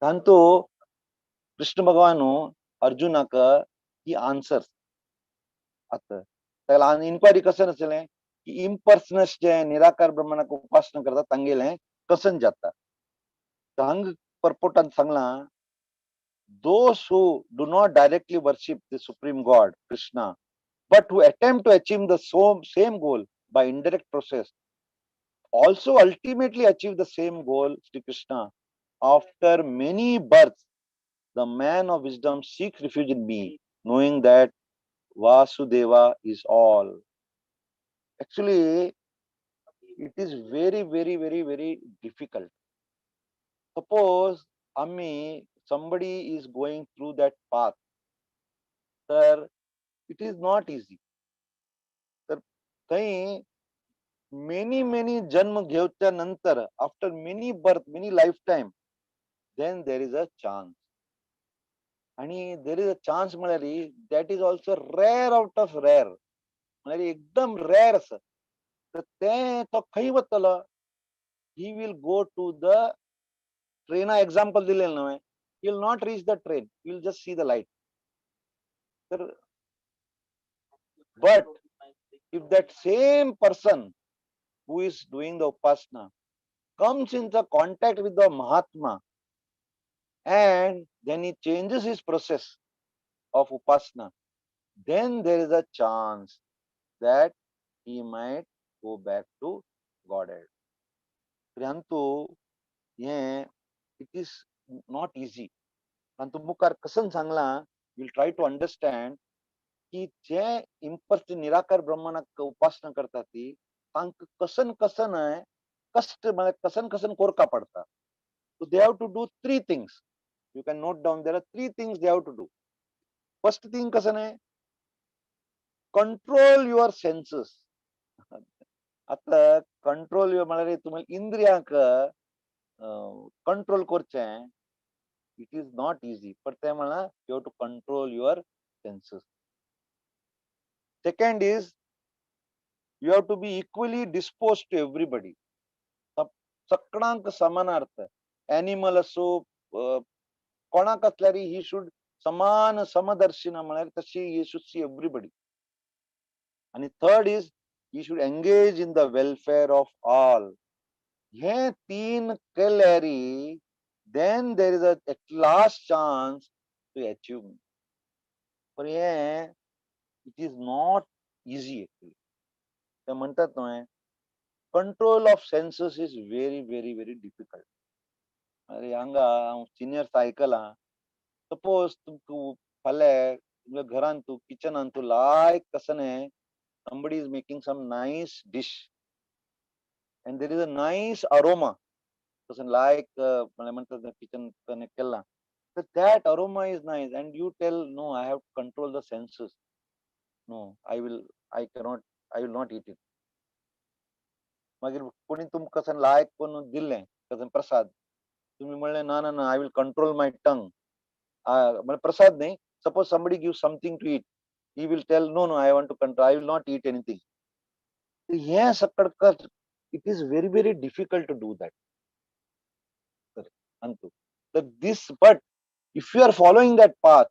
तांतू कृष्ण भगवानु अर्जुनाक ही आन्सर्स आता त्याला इन्क्वायरी कसं नसले की इम्पर्सनस जे निराकार ब्रह्मनाक उपासना करतात तांगेले कसन जाता. तांग परपोटान Sangla those who do not directly worship the supreme god Krishna but who attempt to achieve the same goal by indirect process also ultimately achieve the same goal, Sri Krishna. After many births the man of wisdom seeks refuge in me, knowing that Vasudeva is all. Actually it is very very very very difficult. Suppose somebody is going through that path, sir, it is not easy. तर काही many जन्म घेवच्या नंतर after many birth many lifetime then there is a chance. आणि there is a chance म्हळ्यार that is also rare out of rare. म्हळ्यार एकदम rare असं. तर ते तो खंय वतलो, he will go to the train example दिलेलं नव्हे, he will not reach the train, he will just see the light. तर but if that same person who is doing the upasana comes into contact with the Mahatma and then he changes his process of upasana, then there is a chance that he might go back to Godhead. परंतु ये it is not easy. परंतु मुखार कसन Sangla, we'll try to understand की जे इम्पर्स निराकार ब्रह्मनाक उपासना करता ती तांक कसन कसन आहे कष्ट म्हणजे कसन कसन कोरका पडता. So they have to do 3 things. You can note down, there are 3 things they have to do. First thing कसन आहे, control your senses. आता कंट्रोल म्हळ्यार तुम्हाला इंद्रियांक कंट्रोल करचे it is not easy. पण ते म्हणा you have to control your senses. Second is you have to be equally disposed to everybody. सगळ्यांक समानार्थ एनिमल असो कोणाक असल्यारी ही शुड समान समदर्शिना म्हळ्यार तशी ही शुड सी एवरीबडी. आणि third is he should engage in the welfare of all. हे तीन केल्यारी then there is a at last chance to achieve. पण हे it is not easy actually. ते म्हणतात ना, control of senses is very very very difficult. अरे हांगा seniors आयकला, सपोज तू फाल्यां तुमच्या घरान तू किचनान तू लायक कसने somebody is making some nice dish and there is a nice aroma person like म्हणतात kitchen connect केला. So that aroma is nice and you tell no I have to control the senses. No, I cannot, I will not eat it. मागीर कोणी तुमकां कसन लायक करून दिल्लें कसन प्रसाद, तुम्ही म्हणले ना ना ना I will control my tongue. म्हणजे प्रसाद नाही, suppose somebody gives something to eat, he will tell no no I want to control, I will not eat anything. Hey Sakat it is very very difficult to do that. But if you are following that path,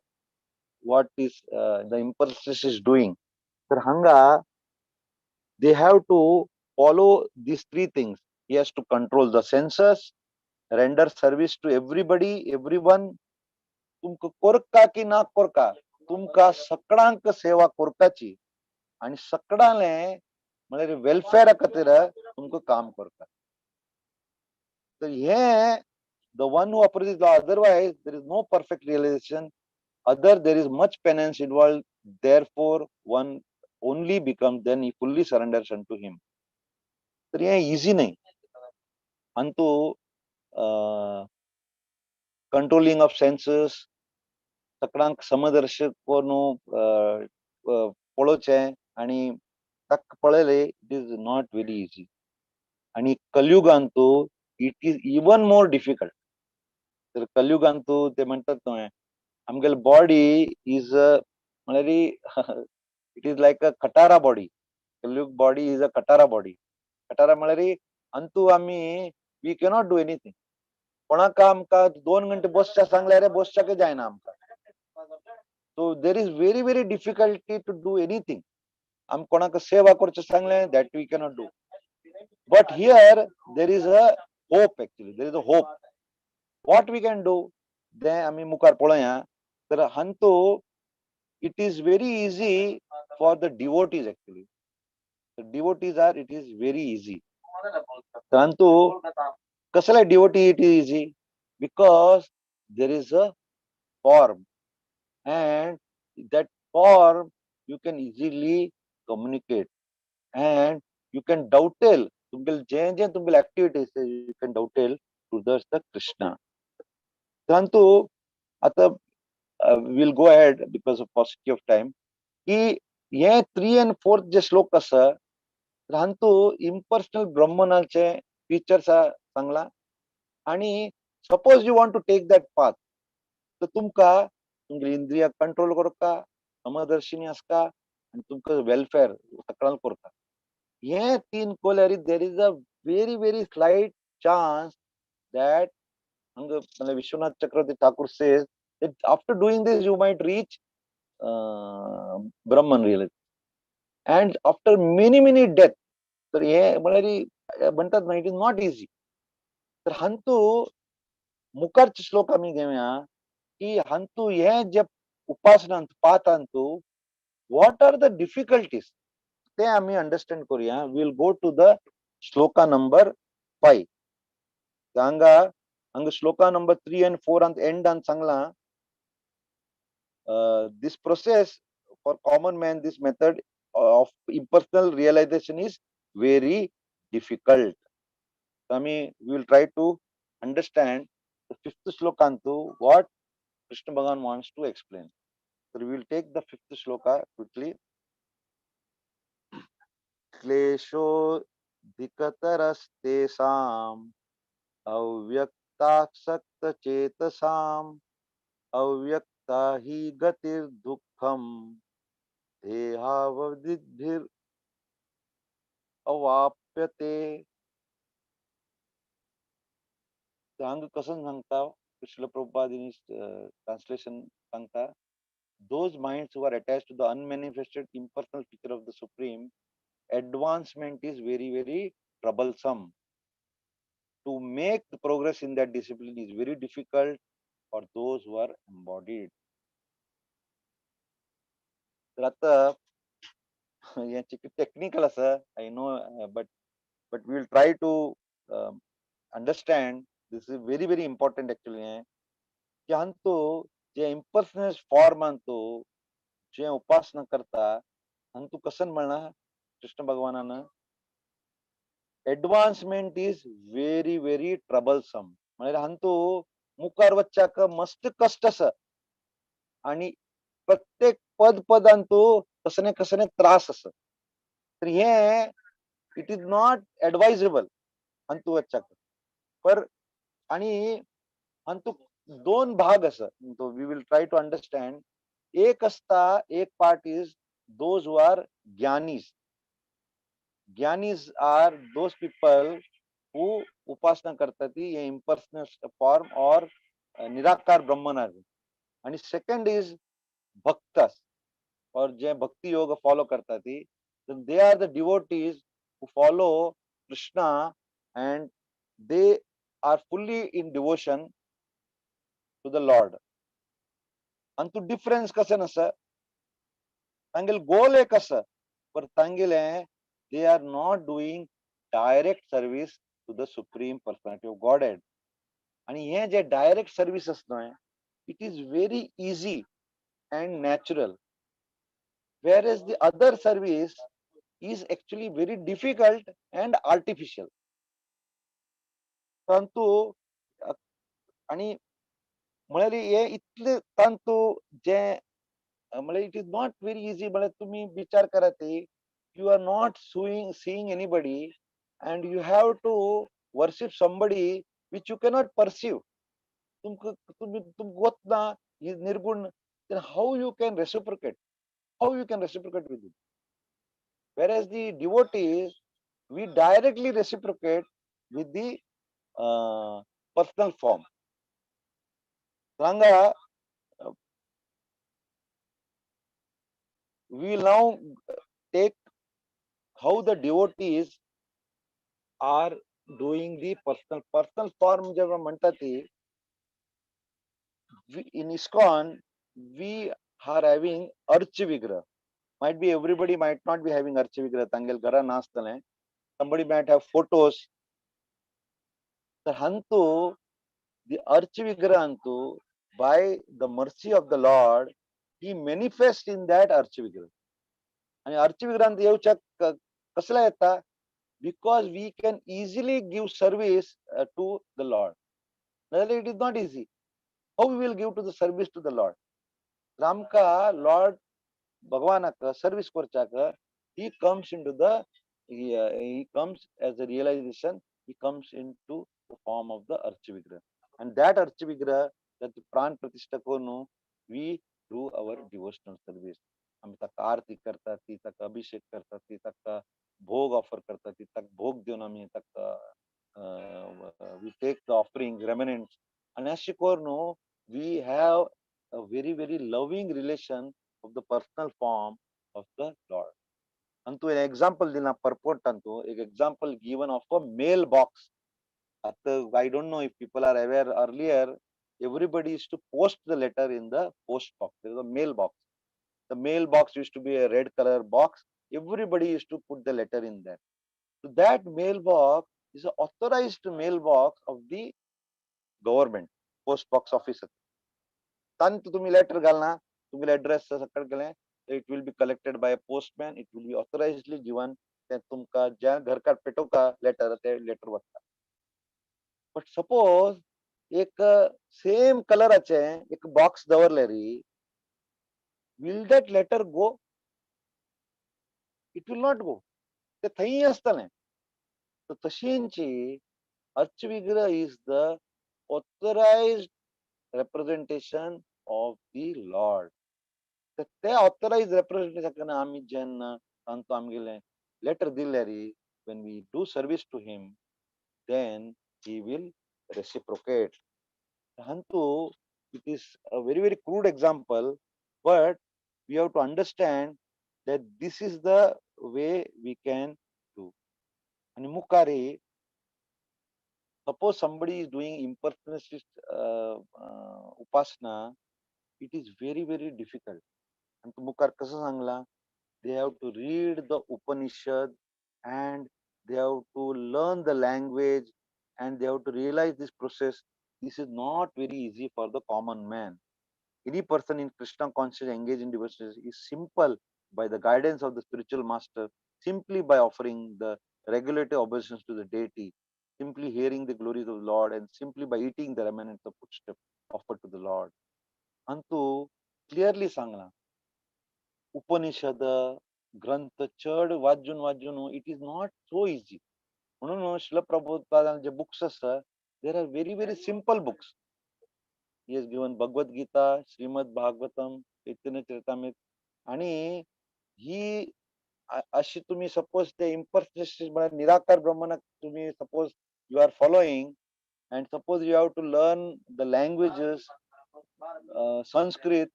what is the impulses is doing, तर hanga they have to follow these three things. He has to control the senses, render service to everybody, everyone. तुमका कोरका की ना कोरका, तुमका सगळ्यांक सेवा कोरकाची आणि सगळ्यांले म्हणजे welfare खातीर तुमका काम करता. तर हे the one who opposes the otherwise there is no perfect realization, there is much penance involved, therefore one only becomes then he fully surrenders unto him. तर हे easy नाही. अंतु controlling of senses, सगळ्यांक समदर्शक करून पळोवचे आणि ताका पळयले it is not very easy. आणि कलियुगांतू it is even more difficult. तर कलियुगांतू ते म्हणतात न्हय आमगेल बॉडी इज म्हळ्यार इट इज लायक अ खटारा body. Kaliyuga body is a खटारा बॉडी. खटारा म्हळ्यार अंतू आमी वी कॅनॉट डू एनीथिंग. कोणाक आमकां 2 घंटे बसच्या सांगल्यार बसच्याक जायना आमकां. So there is very very difficulty to do anything. आम कोणाक सेवा करचें सांगलें that we cannot do. But here there is a hope. Actually there is a hope. what we can do then आम्ही मुखार पळोवया. तर हांतू it is very easy for the devotees actually. The devotees are, it is very easy. तर हांतू कसले devotee it is easy because there is a form and that form you can easily communicate and you can dovetail तुमगेल J तुमगेल activities you can dovetail to the Krishna. परंतु आता we'll go ahead because of paucity of time की हे 3 and 4 जे श्लोक आसा परंतु impersonal ब्रह्मनाचे features सांगला. आणि suppose you want to take that path तर तुमका तुमगे इंद्रिया कंट्रोल करता, समदर्शिनी आसता आणि तुमका वेलफेअर सगळ्यांक करता. हे 3 कोल्यारी देर is a very very slight chance that Vishwanath Chakravarti Thakur says that after doing this you might reach Brahman really. And after many deaths, तर हे म्हणतात ना इट इज नॉट इझी. तर हांतू मुखारचे श्लोक आम्ही घेऊया की हांतू हे जे उपासनांत पाथांतू व्हॉट आर द डिफिकल्टीज ते आम्ही अंडरस्टँड करूया. Will go to the shloka number 5. हांगा shloka number 3 and 4 and end and sangla this process for common man, this method of impersonal realization is very difficult. We will try to understand the 5th shlokantu what Krishna Bhagavan wants to explain. So we will take the 5th shloka quickly. Klesho dikataraste अव्यक्तासक्त चेतसाम अव्यक्ता ही गतिर दुःखम देहावदिद्भिर अवाप्यते. हांगा कसं सांगता Srila Prabhupada in his translation सांगता, those minds who are attached to the unmanifested impersonal feature of the Supreme, advancement is very, very troublesome. To make the progress in that discipline is very difficult for those who are embodied. तर आता याची technical असं I know, but we will try to understand. This is very, very important actually. की हांतू जे impersonal form हांतू जे उपासना करता हांतू कसं म्हणा कृष्ण भगवानानं advancement is very very troublesome म्हणजे हांतू मुखार वच्चाक मस्त कष्ट आसा आणि प्रत्येक पद पदांतू कसने कसने त्रास आसा तर हे इट इज नॉट एडवायजेबल हांतू वच्चाक पर आणि हांतू दोन भाग आसा we will try to understand एक असता एक part is those who are ज्ञानीज ज्ञानीज आर दोज पीपल हू उपासना करतात ती इम्पर्सनल फॉर्म और निराकार ब्रह्मना आणि सेकंड इज भक्तस और जे भक्ति योग फॉलो करतात ती they are the devotees who follow Krishna and they are fully in devotion to the Lord. And to difference kasan asa, tangil goal ek asa, but tangil they are not doing direct service to the Supreme Personality of Godhead. And here je direct service asno it is very easy and natural. Whereas the other service is actually very difficult and artificial. परंतु आणि म्हळ्यार हे इतले तांतू जे it is not very easy. तुम्ही विचार करा ते you are not seeing anybody and you have to worship somebody which you cannot perceive. तुम होत ना निर्गुण, then how you can reciprocate? How you can reciprocate with it? Whereas the devotees, we directly reciprocate with the personal form. Ranga, we will now take how the devotees are doing the personal form जेव्हा म्हणतात ते in ISKCON we are having Archa Vigraha. Might be everybody might not be having Archa Vigraha. Tangel gara nastane. Somebody might have photos. The hantu, the Archa Vigraha hantu, by the mercy of the Lord, he manifests in that Archa Vigraha. And Archa Vigraha hantu येऊच्या कसला येता? Because we can easily give service to the Lord. It is not easy. How we will give to the service to the Lord? Ramka, Lord Bhagavanaka, service korchaka, he comes into he comes as a realization, he comes into the form of the Archa Vigraha. And that Archa Vigraha, that the Pran Pratishtha konu, we do our devotional service. आम्ही तक आरती करतात ती तक अभिषेक करतात ती तक भोग offer करतात ती तक भोग देऊन आम्ही तक we take the offerings remnants and as शिकोरनो we have a very very loving relation of the personal form of the Lord. And to an example dina purport antu an example given of a mailbox. I don't know if people are aware, earlier everybody used to post the letter in the post box. There is a mailbox. The mailbox used to be a red color box. Everybody used to put the letter in there. So that mailbox is an authorized mailbox of the government, post box officer. Tant तुम्ही letter घालना, तुम्ही address सकट गेले, it will be collected by a postman. It will be authorizedly given. ते तुमका ज्या घर का पेटो का letter ते letter वाचता. But suppose एक same color आचे एक box दवरले री, will that letter go? It will not go. ते थई असताने. So तशींची Archa Vigraha is the authorized representation of the Lord. ते authorized representation आम्ही ज्यांना सांगतो आमगेले letter दिले री, when we do service to him, then he will reciprocate. Hantu, it is a very, very crude example, but we have to understand that this is the way we can do. And Mukari, suppose somebody is doing impersonalist upasana, it is very, very difficult. And Mukar kasa sangla, they have to read the Upanishad and they have to learn the language and they have to realize this process. This is not very easy for the common man. Any person in Krishna consciousness engaged in devotion is simple by the guidance of the spiritual master, simply by offering the regulative obeisances to the deity, simply hearing the glories of the Lord, and simply by eating the remnants of footsteps offered to the Lord. Antu clearly sangla, Upanishad, ग्रंथ चढ वाचून वाचून it is not so easy. म्हणून Srila प्रभुपादांचे books असतात, there are very, very simple books. He has given Bhagavad Gita, Srimad Bhagavatam, Chaitanya Charitamrita, आणि ही अशी तुम्ही suppose ते impersonation निराकार ब्रह्मना तुम्ही suppose you are following and suppose you have to learn the languages, Sanskrit,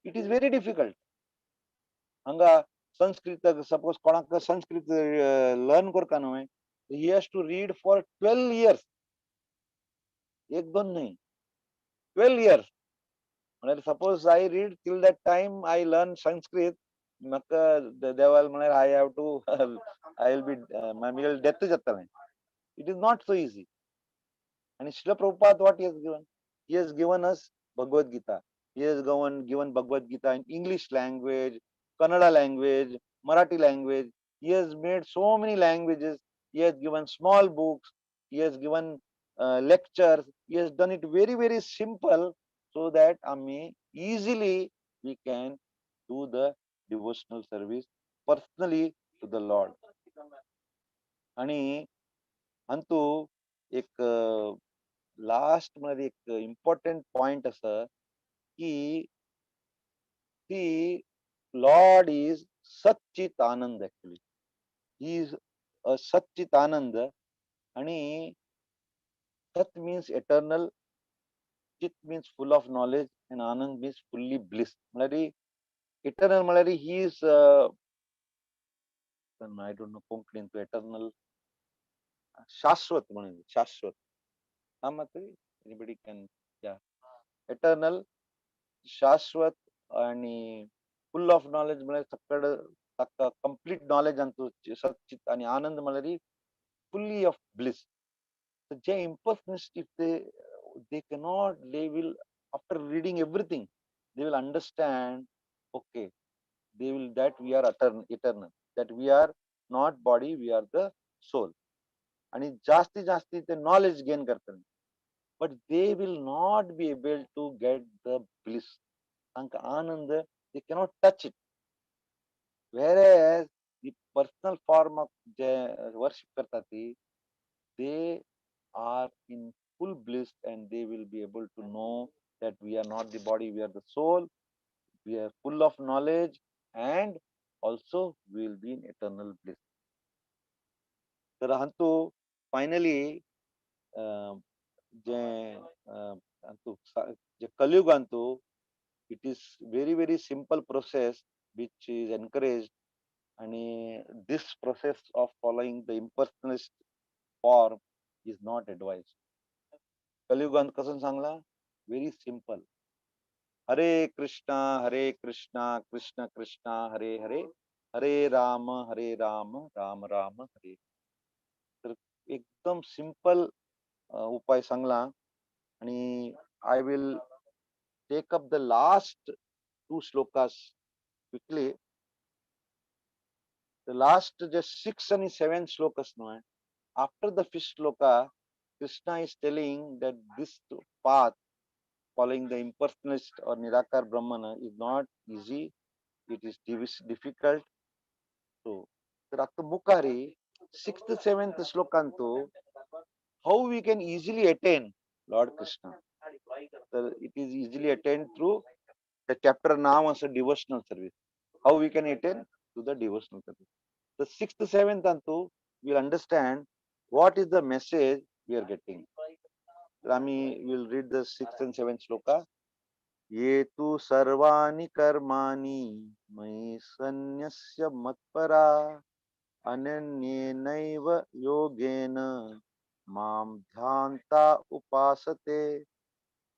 it is very difficult. Hanga Sanskrit, suppose कोणाक Sanskrit learn करता नव्हे, he has to read for 12 years. एक दोन नाही, 12 years. Suppose I read till that time I learn Sanskrit, I have to, I will be, my death jatta. It is not so easy. And Srila Prabhupada, what he has given? He has given us Bhagavad Gita. He has given Bhagavad Gita in English language, Kannada language, Marathi language. He has made so many languages. He has given small books. He has given lectures. He has done it very, very simple so that easily we can do the devotional service personally to the Lord. आणि अंतु एक last मध्ये एक important point असं की ती lord is सच्चित आनंद. Actually he is a सच्चित आनंद. आणि सत मीन्स एटर्नल, चित means full of knowledge, and आनंद मीन्स फुल्ली ब्लिस. म्हणजे इटर्नल म्हणजे he is I don't know Konkani eternal, शाश्वत म्हणजे शाश्वत. हा मग एनीबडी कॅन, या एटर्नल, शाश्वत आणि फुल ऑफ नॉलेज म्हणजे सगळं कंप्लीट नॉलेज आणतो सच्चित. आणि आनंद म्हणजे फुल्ली ऑफ ब्लिस. तर जे impersonalists, if they cannot, they will, after reading everything, they will understand, okay, they will, that we are eternal, that we are not body, we are the soul. आणि जास्ती ते knowledge gain करतात, but they will not be able to get the bliss. Anand, they cannot touch it. Whereas the personal form of worship kartati, they are in full bliss and they will be able to know that we are not the body, we are the soul, we are full of knowledge, and also we will be in eternal bliss. तर हंतु finally जे कलियुग आणतो, it is very, very simple process which is encouraged. आणि this process of following the impersonalist form is not advised. कलियुगांत कसं Sangla, very simple. हरे कृष्णा कृष्ण कृष्ण हरे हरे, हरे राम राम राम हरे. तर एकदम simple उपाय सांगला. आणि I will take up the last two shlokas quickly. The last just 6 and 7 shlokas now. After the 5th shloka, Krishna is telling that this path, following the impersonalist or Nirakar Brahmana, is not easy. It is difficult. So, after Mukari, 6th, 7th shlokantu, how we can easily attain Lord Krishna. So it is easily attained through the chapter now as a devotional service. How we can attain to the devotional service. The 6th, 7th antu, we will understand what is the message we are getting. Rami will read the 6th and 7th shloka. Ye tu sarvani karmani mai sanyasya matpara ananyenaiva yogena mam dhanta upasate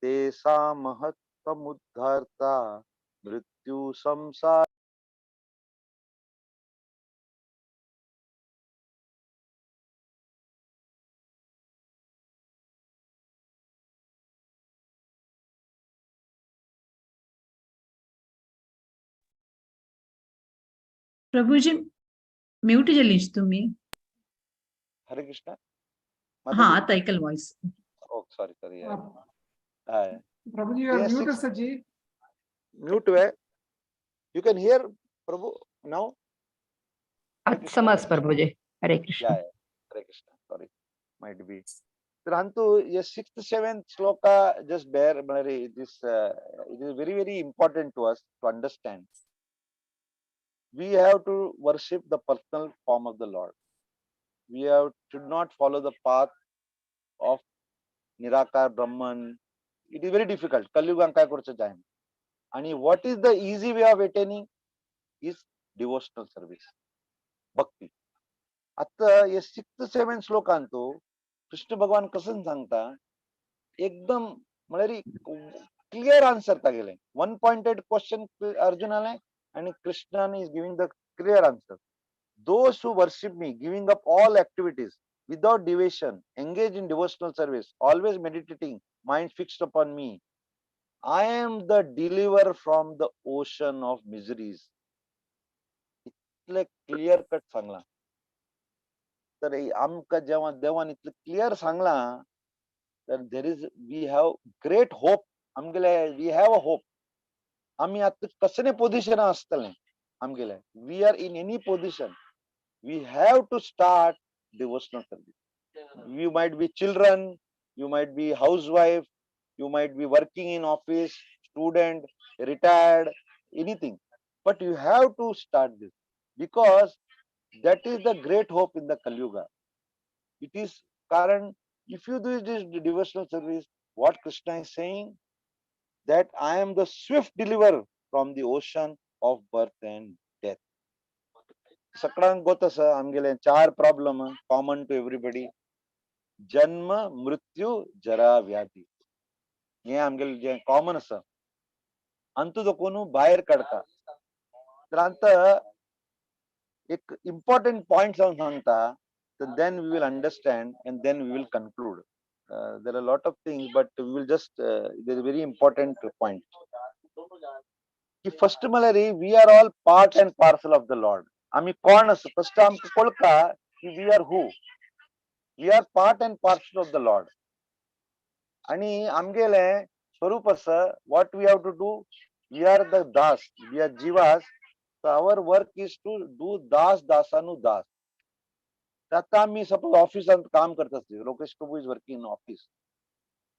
tesa mahattamudharta mrityu samsara. Prabhuji mute केलीच तुम्ही. Hare Krishna. हा Mataji? आता ऐकल voice. Oh, sorry. Yeah. Prabhuji, you are Yes, muted, six- Saji. Mute where? You can hear Prabhu now? Hare Krishna. समज प्रभुजी. हरे Krishna. Yeah. Hare Krishna. Sorry. Might be. Rantu, yes, 6th, 7th shloka, just bear, it is very, very important to us to understand. We have to worship the personal form of the Lord. Should not follow the path of Nirakar, Brahman. It is very difficult. Kalyugan काय करूचं जाईन. And what is the easy way of attaining is devotional service, bhakti. आता या 6th, 7th श्लोकांतो Krishna भगवान कसं सांगता एकदम म्हणजे clear answer ता गेले. वन पॉइंटेड क्वेश्चन अर्जुनाला and Krishna is giving the clear answer. Those who worship me, giving up all activities without deviation, engage in devotional service, always meditating, mind fixed upon me, I am the deliverer from the ocean of miseries. इतले clear cut Sangla. तर आमका जेव्हा देवान इतलं clear Sangla तर we have great hope. आमगेले we have a hope. आम्ही आता कसने पोझिशन असतले आमगेले. We are in any position. We have to start devotional service. You might be children, you might be housewife, you might be working in office, student, retired, anything. But you have to start this because that is the great hope in the Kali Yuga. It is Karan, if you do this devotional service, what Krishna is saying, that I am the swift deliverer from the ocean of birth and death. सगळ्यांक गोतस आमगेले 4 problem common to everybody. जन्म, मृत्यू, जरा, व्याधी. हे आमगेले जे common आसा. अंतु तो कोणू बाहेर काढता. तर अंत एक इम्पॉर्टंट पॉइंट जाऊन सांगता. Then we will understand and then we will conclude. There are a lot of things, but we will just, there is a very important point. First, we are all part and parcel of the Lord. आम्ही कोण असं first आमकां कळका की we are who. We are part and parcel of the lord. आणि आमगेले स्वरूप असं what we have to do. We are the दास. वी आर जीवास. So our work is to do दास दासानु दास. आता आम्ही सपोज ऑफिसात काम करत असले. Lokesh Prabhu is working in office.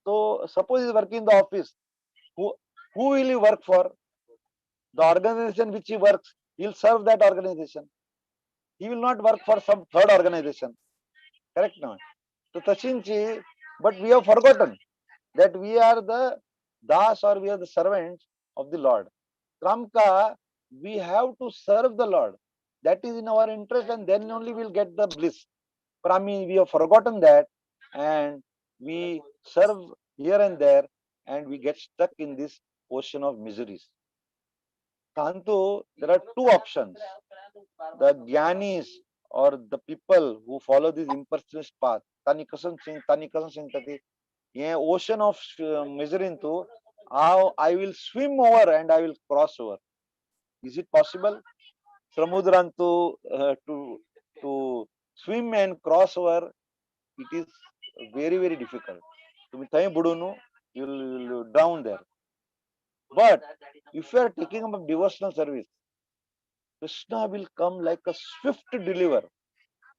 So suppose is working in the office. Who will he work for? The organization which he works, he will serve that organization. He will not work for some third organization. Correct now? So Tashinchi, but we have forgotten that we are the das or we are the servants of the Lord. Kramka, we have to serve the Lord. That is in our interest, and then only we'll get the bliss. Brahmi, we have forgotten that, and we serve here and there, and we get stuck in this ocean of miseries. Tantu, there are 2 options. The Gyanis or the people who follow this impersonalist path, Tani kasan tati, ye ocean of misery into how I will swim over and I will cross over. Is it possible? Samudrantu to swim and cross over, it is very, very difficult. You will drown there. But if you are taking up a devotional service, Krishna will come like a swift deliverer.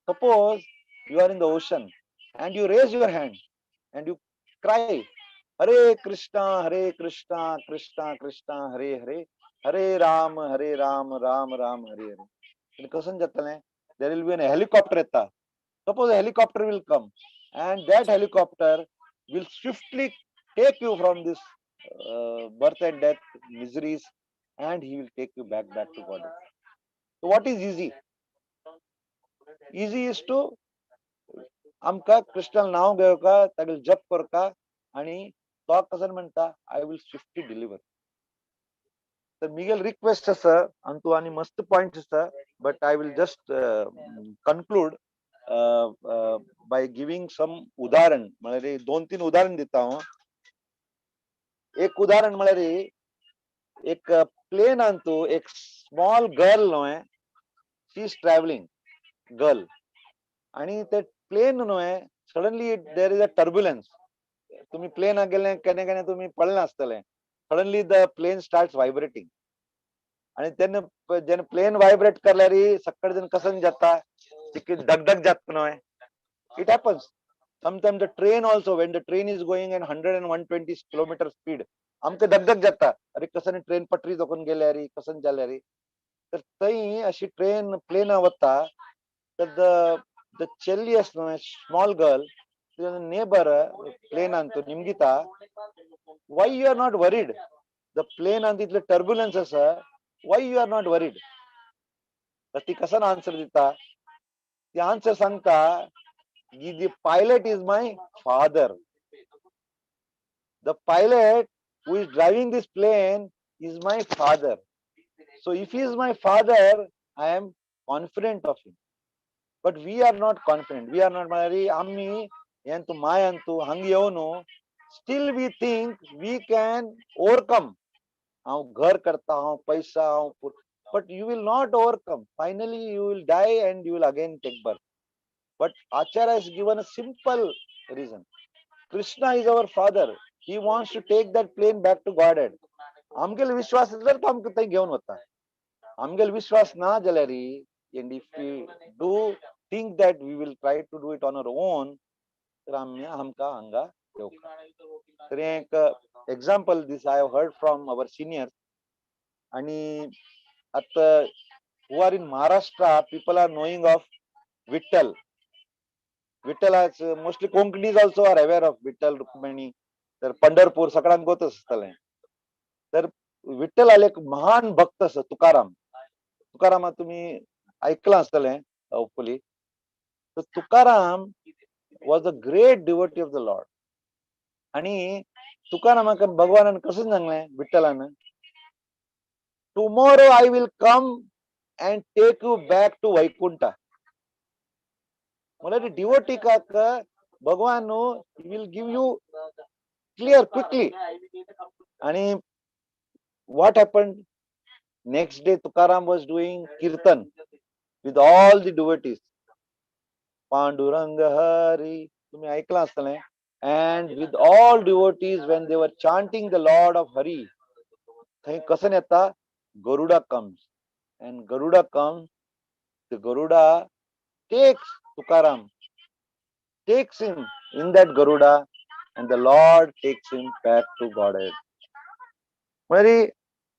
Suppose you are in the ocean and you raise your hand and you cry, Hare Krishna, Krishna Krishna, Hare Hare, Hare Ram, Ram Ram, Hare Hare. There will be a helicopter. Suppose a helicopter will come and that helicopter will swiftly take you from this birth and death miseries, and he will take you back to God. So what is easy? Easy is to आमका कृष्णाला नाव घेवका तागेले जप करका आणि तो कसं म्हणता I will swiftly deliver. तर Miguel request आसा आणि तू आणि मस्त पॉइंट आसा but I will just conclude by giving some उदाहरण म्हळ्यार 2-3 उदाहरण दिता हांव. एक उदाहरण म्हळ्यार एक प्लेन आणतो एक स्मॉल गर्ल न्हय शी इज ट्रॅव्हलिंग गर्ल आणि ते प्लेन न्हय suddenly there is a turbulence. तुम्ही प्लेन गेले केन्ना केन्ना तुम्ही पळयलें आसतलें suddenly the plane starts vibrating आणि तेन्ना जेन्ना प्लेन व्हायब्रेट करल्यार सक्कड जन कसन जाता तिकी धगधग जाता न्हय. It happens sometimes the train also when the train is going in 100 and 120 kilometre speed आमकां धगधग जाता अरे कसं ट्रेन पटरी जोखून गेल्या रे कसं जाल्या रे. तर थंय अशी ट्रेन प्लेन वता तर द चेल्ली आस न्हय स्मॉल गर्ल नेबर प्लेन आणतो निमगिता why you are not worried the plane आणि तितले टर्ब्युलन्स आसा why you are not worried. तर ती कसं आन्सर दिता ती आन्सर सांगता the pilot is my father. The pilot who is driving this plane is my father. So if he is my father, I am confident of him. But we are not confident. We are not Mari Ammi Yantu Mayantu Hangyono. Still we think we can overcome. Ghar karta hu, paisa hu, but you will not overcome. Finally you will die and you will again take birth. But Acharya has given a simple reason. Krishna is our father. He wants to take that plane back to Godhead. आमगेल विश्वास जर तो आमकां थंय घेवन वता. आमगेल विश्वास ना जाल्यार and if we do think that we will try to do it on our own तर आमकां हांगा येवका. तर एक example this I have heard from our seniors आणि आता who are in Maharashtra people are knowing of Vittal. Vittal has mostly Konkanis also are aware of Vittal Rukmani. तर पंढरपूर सगळ्यांक गोत आसतलें. तर विठ्ठल आले एक महान भक्त आसा तुकाराम. तुकारामा तुम्ही ऐकलं आसतलें होपफुली. तर Tukaram was a great devotee of the lord. आणि तुकारामाक भगवानान कसं सांगलें विठ्ठलान tomorrow I will come and take you back to Vaikuntha. म्हळ्यार डिवोटीकाक भगवान न्हू will give you clear quickly. And what happened? Next day Tukaram was doing kirtan with all the devotees. Panduranga Hari, तुम्ही ऐकलं असतले. And with all devotees when they were chanting the Lord of Hari, थंय कसं येता Garuda comes. And Garuda comes, the Garuda takes Tukaram, takes him in that Garuda, and the Lord takes him back to Godhead. म्हणजे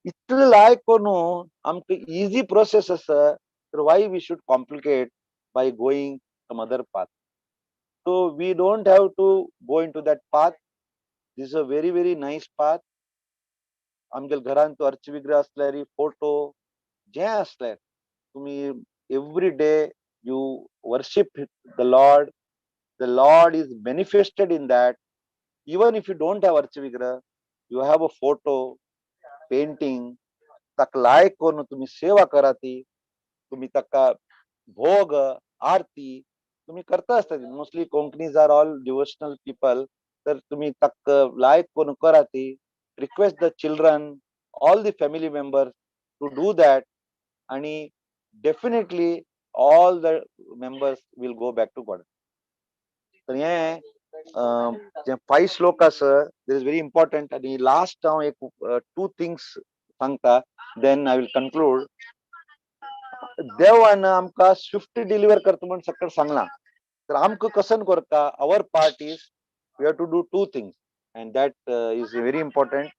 इतलं लायक करून आमकां easy process आसा तर why we should complicate by going some other path. So we don't have to go into that path. This is a very very nice path. आमगेल घरान तो अर्चविग्रह असल्यार photo जे असल्यार तुम्ही every day you worship the Lord. The Lord is manifested in that. Even if you don't have Archavigrah, you have a photo, painting, ताका like करून तुम्ही सेवा करा ती, तुम्ही ताका भोग, आरती तुम्ही करता असता. Mostly Konkanis are all devotional people. तर तुम्ही ताका लायक करून करा ती. Request the children, all the family members to do that आणि definitely all the members will go back to God. तर हे 5 श्लोकास this is very important. आणि लास्ट हांव एक 2 things सांगता, then I will conclude. देवान आमकां स्विफ्ट डिलिव्हर करता म्हणून सकट सांगला. तर आमकां कसं करता our part is we have to do 2 things and that is very important.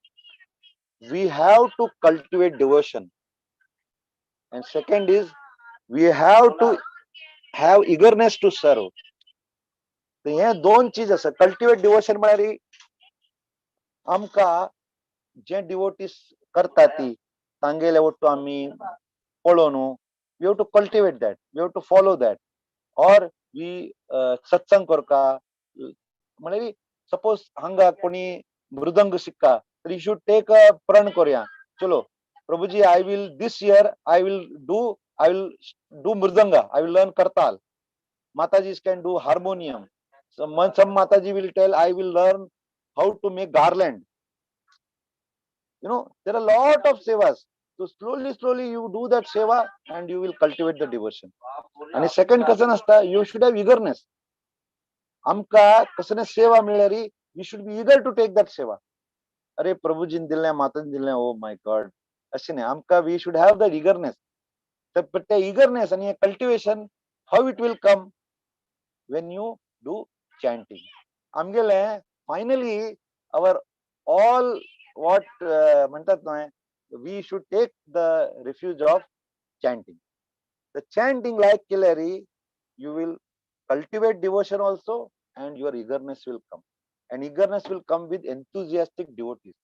We have to cultivate devotion and second is we have to have eagerness to serve. हे दोन चीज आसा. कल्टिवेट डिवोशन म्हळ्यार आमकां जे डिवोटीस करता ती तांगेले वट्टू आमी पळोवन we have to cultivate that, we have to follow that. और वी सत्संग करता म्हळ्यार सपोज हांगा कोणी मृदंग शिकता तर यू शूड टेक अ प्रण करूया. चलो प्रभुजी, I will this year I will do mridanga, I will learn kartal. Mataji can do harmonium. Some Mataji will tell I will learn how to make garland. There are a lot of sevas. So slowly you do that seva and you will cultivate the devotion. And the second cousin asta, you should have eagerness. आमका कसने सेवा मिळाली, we should be eager to take that seva. अरे प्रभुजीन दिले, माताजीन दिले, oh my God. असे नाही, आमका we should have that eagerness. But the eagerness and cultivation, how it will come? When you do chanting. आमगेले finally our all what म्हणतात ना, we should take the refuge of chanting. The chanting like Kilari, you will cultivate devotion also and your eagerness will come. And eagerness will come with enthusiastic devotees.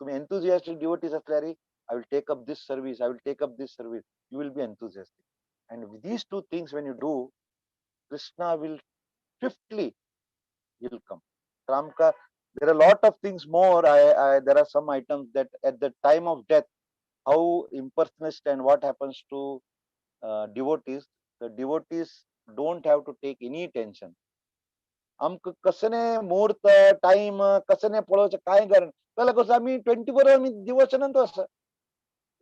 तुम्ही enthusiastic devotees असल्यारी, I will take up this service, I will take up this service. You will be enthusiastic. And with these two things when you do, Krishna will swiftly will come. Ramka, there are a lot of things more. There are some items that at the time of death, how impersonalist and what happens to devotees. The devotees don't have to take any tension. आमक कसने मुहूर्त time कसने पळोवचे काय कारण कळलं कसं आम्ही 24 आम्ही डिवोशनांत आसा.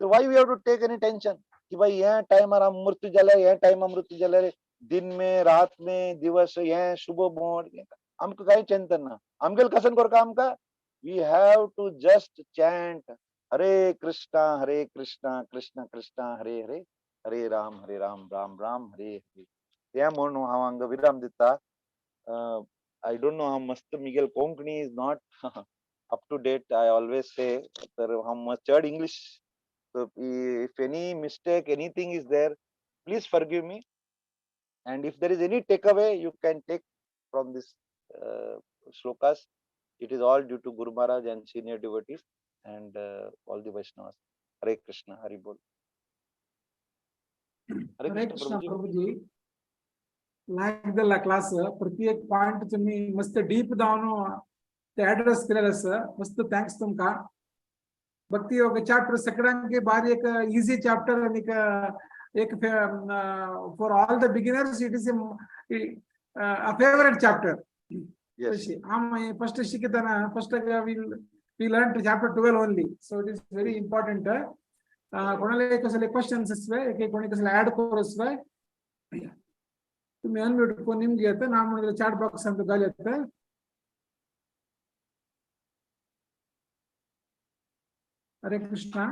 So why we have to take any tension कि भाई ये टाइम मृत्यू जाल्यार ये टाइम मृत्यू जाल्यार दिन में रात में दिवस ये शुभ मोड आमक काही चिंतन ना. आमगेल कसन करका आमका we have to just chant Hare Krishna Krishna Krishna Hare Hare Hare Ram Ram Ram Hare Hare. त्या म्हणून हांव हांगा विराम दिता. I don't know how Mr. Miguel Konkani is not up to date. I always say how much English. So if any mistake, anything is there, please forgive me. And if there is any takeaway, you can take from this shlokas. It is all due to Guru Maharaj and senior devotees and all the Vaishnavas. Hare Krishna, Hari Bol. Hare Krishna, Prabhuji. Like the class, प्रत्येक point तुम्ही मस्त deep जाऊन ते address केलेलं sir. मस्त thanks तुमका. भक्ती योग चॅप्टर सगळ्यांके बाद एक इझी चॅप्टर आणि एक for all the beginners it is a favourite chapter. आम्ही फर्स्ट शिकताना first we learn chapter 12 only. So it is very important. कोणाला कसले क्वेश्चन्स असवे कोणी कसले ऍड करू असवे तुम्ही अनम्यूट करून निम्गे येतं ना म्हणून चॅट बॉक्स ಅಂತ ಗಾಲಿ येतं. हरे कृष्णा.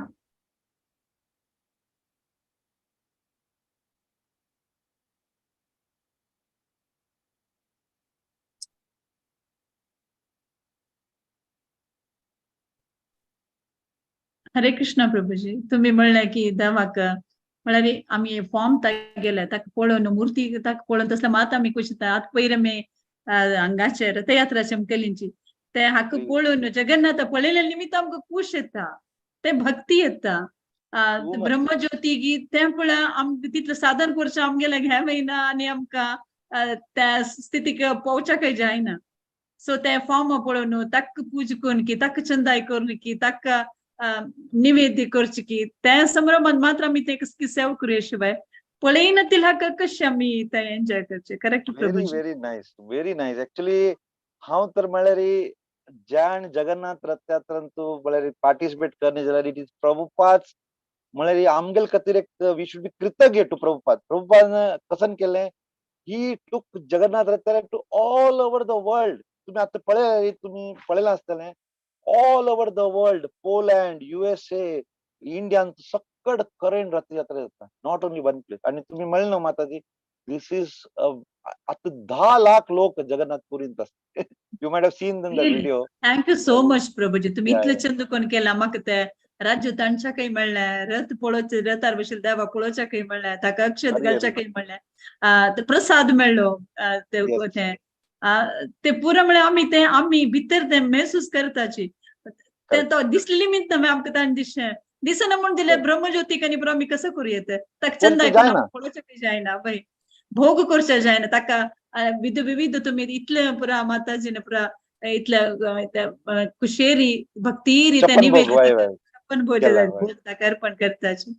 हरे कृष्णा प्रभुजी. तुम्ही म्हणले की देवाक म्हळ्यार आम्ही फॉर्म ताक गेले ताका पळोवन मूर्ती ताका पळोवन तसले मात आमी कशी आत पयर मे हांगाचे रथयात्राचे केलींची ते हाका पळोवन जगन्नाथ पळयले निमित्त आमकां खूश येता. ते भक्ती येता. ब्रह्मज्योती गीत ते पळय आमकां तितलें साधन करचें आमगेले घ्या वयना आनी आमकां त्या स्थितीक पोवच्याकय जायना. सो ते फॉर्म पळोवन ताका पूज करून की ताका चंदाय करून की ताका निवेद्य करचे की त्या संभ्रमात मात्र आम्ही ते सेव करूया शिवाय पळयना तिला कशें आमी ते एन्जॉय करचे. करेक्ट प्रभुजी. व्हेरी नाईस ऍक्च्युली हांव तर म्हळ्यार ज्यान जगन्नाथ रथ यात्रांतू म्हळ्यार पार्टिसिपेट करणे जाल्यार इट इज प्रभुपाद म्हळ्यार आमगेल खातीर एक वी शुड बी कृतज्ञ टू प्रभुपाद. प्रभुपाद कसन केलें he took Jagannath Rath Yatra to all over the world. तुम्ही आता तुम्ही पळयलां आसतलें all over the world, Poland, USA, India, सकड करेंट रथयात्रा जाता. Not only one place. आणि तुम्ही म्हणले ना माताजी दिस इज आता 10 लाख लोक जगन्नाथ पुरींत असतात. You might have seen the video. Thank you so much प्रभुजी. तुम्ही इतले चंद कोण केला म्हाका ते राज्य तांच्याकय म्हणलें रथ पळोवचे रथार बशील देवा पळोवच्याकय म्हणलें ताका अक्षत घालच्याकय म्हणलें प्रसाद मेळ्ळो ते ते पुरा म्हळ्यार आमी भितर ते महसूस करताची ते तो दिसलेली मित ना आमकां ताण दिसना म्हूण दिले ब्रह्मज्योतीक आनी पुरो आमी कसं करूं येता ताका चंद करचें आयकून जायना. पळोवचें जायना पळय भोग करचें जायना ताका विविध तुम्ही इतले पुरा माताजीने पुरा इतल्या कुशेरी भक्ती रित्या छप्पन भोग, निवेद वय. छप्पन भोग केला, वय. ताका अर्पण करताची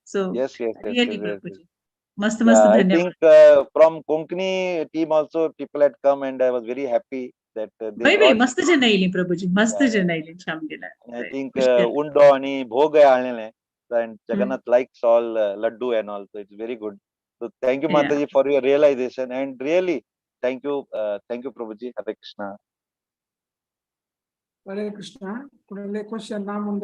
सो Yes, yes, yes, really yes, yes, yes. Prabhuji मस्त Yeah, I धन्यवाद think from Konkani team also people had come and I was very happy that they by brought. मस्त जण येयली प्रभूजी मस्त Yeah, जण येयली छान गेला and I think undo आणि भोग हाडलेले and Jagannath likes all laddu and all, so it's very good. So thank you Yeah. Mataji for your realization and really thank you Prabhuji. Hare Krishna. Hare Krishna. Question ना